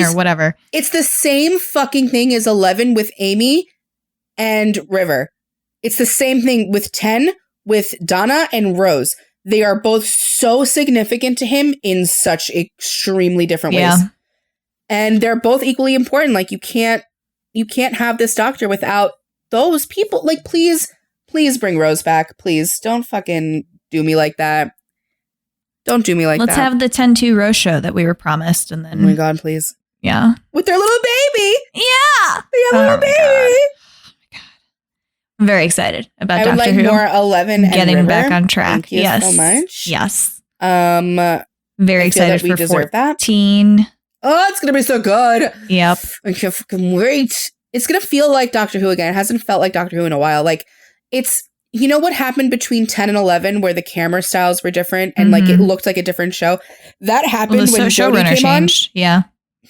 or whatever. It's the same fucking thing as 11 with Amy and River. It's the same thing with 10 with Donna and Rose. They are both so significant to him in such extremely different ways. And they're both equally important. Like, you can't have this Doctor without those people. Like, please bring Rose back. Please don't fucking do me like that. Don't do me like Let's that. have the 10-2 Rose show that we were promised, and then oh my God, please. Yeah. With their little baby. Yeah. They have a little baby. Oh my God. I'm very excited about Doctor Who. I would like more 11 and getting River. back on track. Thank you so much. Yes. I Very excited feel that we for deserve 14. That. Oh, it's going to be so good. Yep. I can't fucking wait. It's going to feel like Doctor Who again. It hasn't felt like Doctor Who in a while. Like, it's, you know what happened between 10 and 11 where the camera styles were different and like it looked like a different show? That happened when Jodie came changed. Yeah.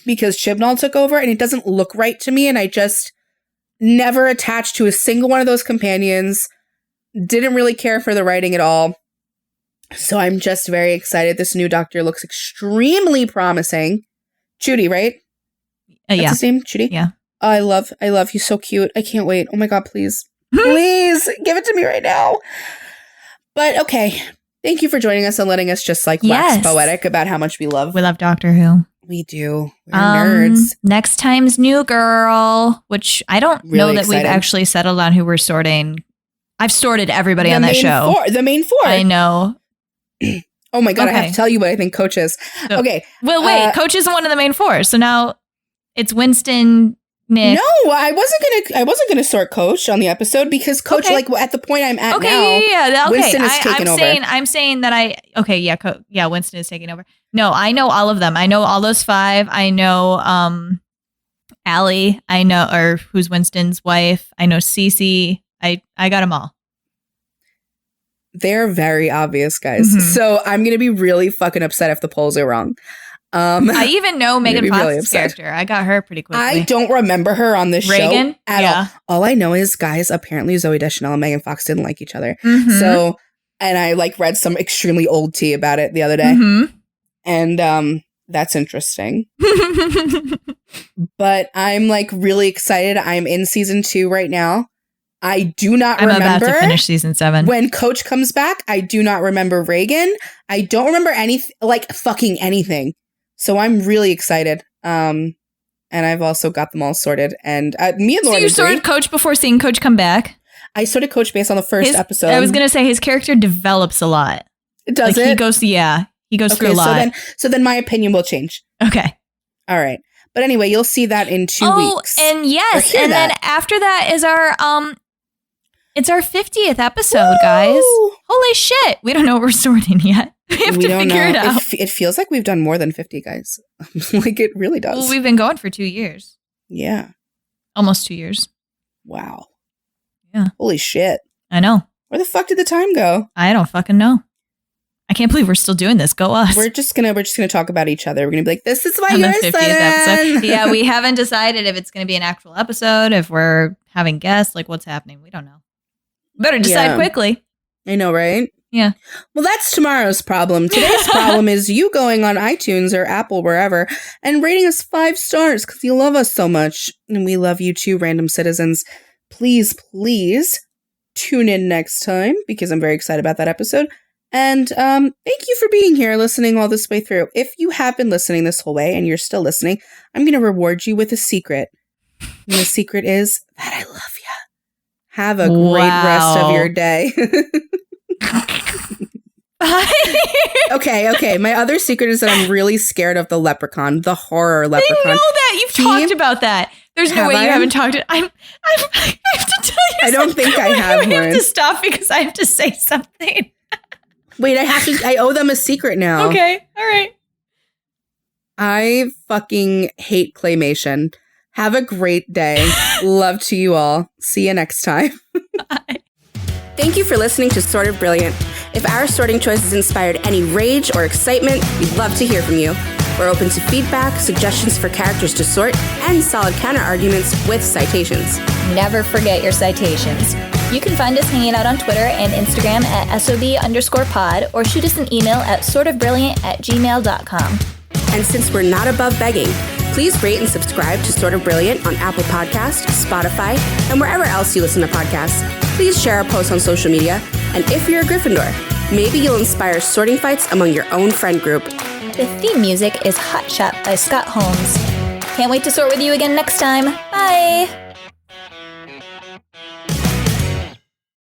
Because Chibnall took over and it doesn't look right to me. And I just never attached to a single one of those companions. Didn't really care for the writing at all. So I'm just very excited. This new Doctor looks extremely promising. Judy, right? That's his name? Judy? Yeah. Oh, I love. He's so cute. I can't wait. Oh my God, please. Please give it to me right now. But okay. Thank you for joining us and letting us just like wax poetic about how much we love. We love Doctor Who. We do. We're nerds. Next time's New Girl, which I don't know that we've actually settled on who we're sorting. I've sorted everybody on that show. The main four. I know. Oh my God, I have to tell you what I think Coach is. So, okay. Well, wait, Coach isn't one of the main four. So now it's Winston, Nick. No, I wasn't gonna sort Coach on the episode because Coach, like at the point I'm at now, Winston is taking over. I'm saying that Winston is taking over. No, I know all of them. I know all those 5. I know Allie. I know, or who's Winston's wife. I know Cece. I got them all. They're very obvious, guys. Mhm. So I'm going to be really fucking upset if the polls are wrong. I even know Megan be really Fox's upset. character. I got her pretty quickly. I don't remember her on this Reagan? show at Yeah. all. All I know is, guys, apparently Zooey Deschanel and Megan Fox didn't like each other. Mhm. So, and I like read some extremely old tea about it the other day. Mhm. And that's interesting. But I'm like really excited. I'm in season 2 right now. I do not I'm remember about to finish season 7. when Coach comes back. I do not remember Reagan. I don't remember fucking anything. So I'm really excited. And I've also got them all sorted. And me and Lauren So you agree. sorted Coach before seeing Coach come back? I sorted Coach based on the first episode. I was going to say his character develops a lot. Does Like, it? He goes through a lot. So then my opinion will change. Okay. All right. But anyway, you'll see that in 2 weeks. And yes, Or hear and then that. after that is it's our 50th episode, guys. Woo! Holy shit. We don't know what we're sorting yet. We have We to don't figure know. it out. It feels like we've done more than 50, guys. Like it really does. Well, we've been going for 2 years. Yeah. Almost 2 years. Wow. Yeah. Holy shit. I know. Where the fuck did the time go? I don't fucking know. I can't believe we're still doing this. Go us. We're just gonna talk about each other. We're gonna be like, this is why On you're the 50th excited. episode. Yeah, we haven't decided if it's going to be an actual episode, if we're having guests, like what's happening. We don't know. Better decide quickly. I know, right? Yeah. Well, that's tomorrow's problem. Today's problem is you going on iTunes or Apple, wherever, and rating us 5 stars because you love us so much. And we love you too, random citizens. Please, please tune in next time because I'm very excited about that episode. And thank you for being here, listening all this way through. If you have been listening this whole way and you're still listening, I'm going to reward you with a secret. And the secret is that I love you. Have a great rest of your day. Okay. My other secret is that I'm really scared of the leprechaun, the horror leprechaun. I know that. You've talked about that. There's no way you haven't talked to I have to tell you I don't think I have I have one. to stop because I have to say something. Wait, I owe them a secret now. Okay. All right. I fucking hate claymation. Have a great day. Love to you all. See you next time. Bye. Thank you for listening to Sort of Brilliant. If our sorting choices inspired any rage or excitement, we'd love to hear from you. We're open to feedback, suggestions for characters to sort, and solid counter-arguments with citations. Never forget your citations. You can find us hanging out on Twitter and Instagram at SOB_pod or shoot us an email at sortofbrilliant@gmail.com. And since we're not above begging, please rate and subscribe to Sort of Brilliant on Apple Podcasts, Spotify, and wherever else you listen to podcasts. Please share our posts on social media. And if you're a Gryffindor, maybe you'll inspire sorting fights among your own friend group. The theme music is Hot Shot by Scott Holmes. Can't wait to sort with you again next time. Bye!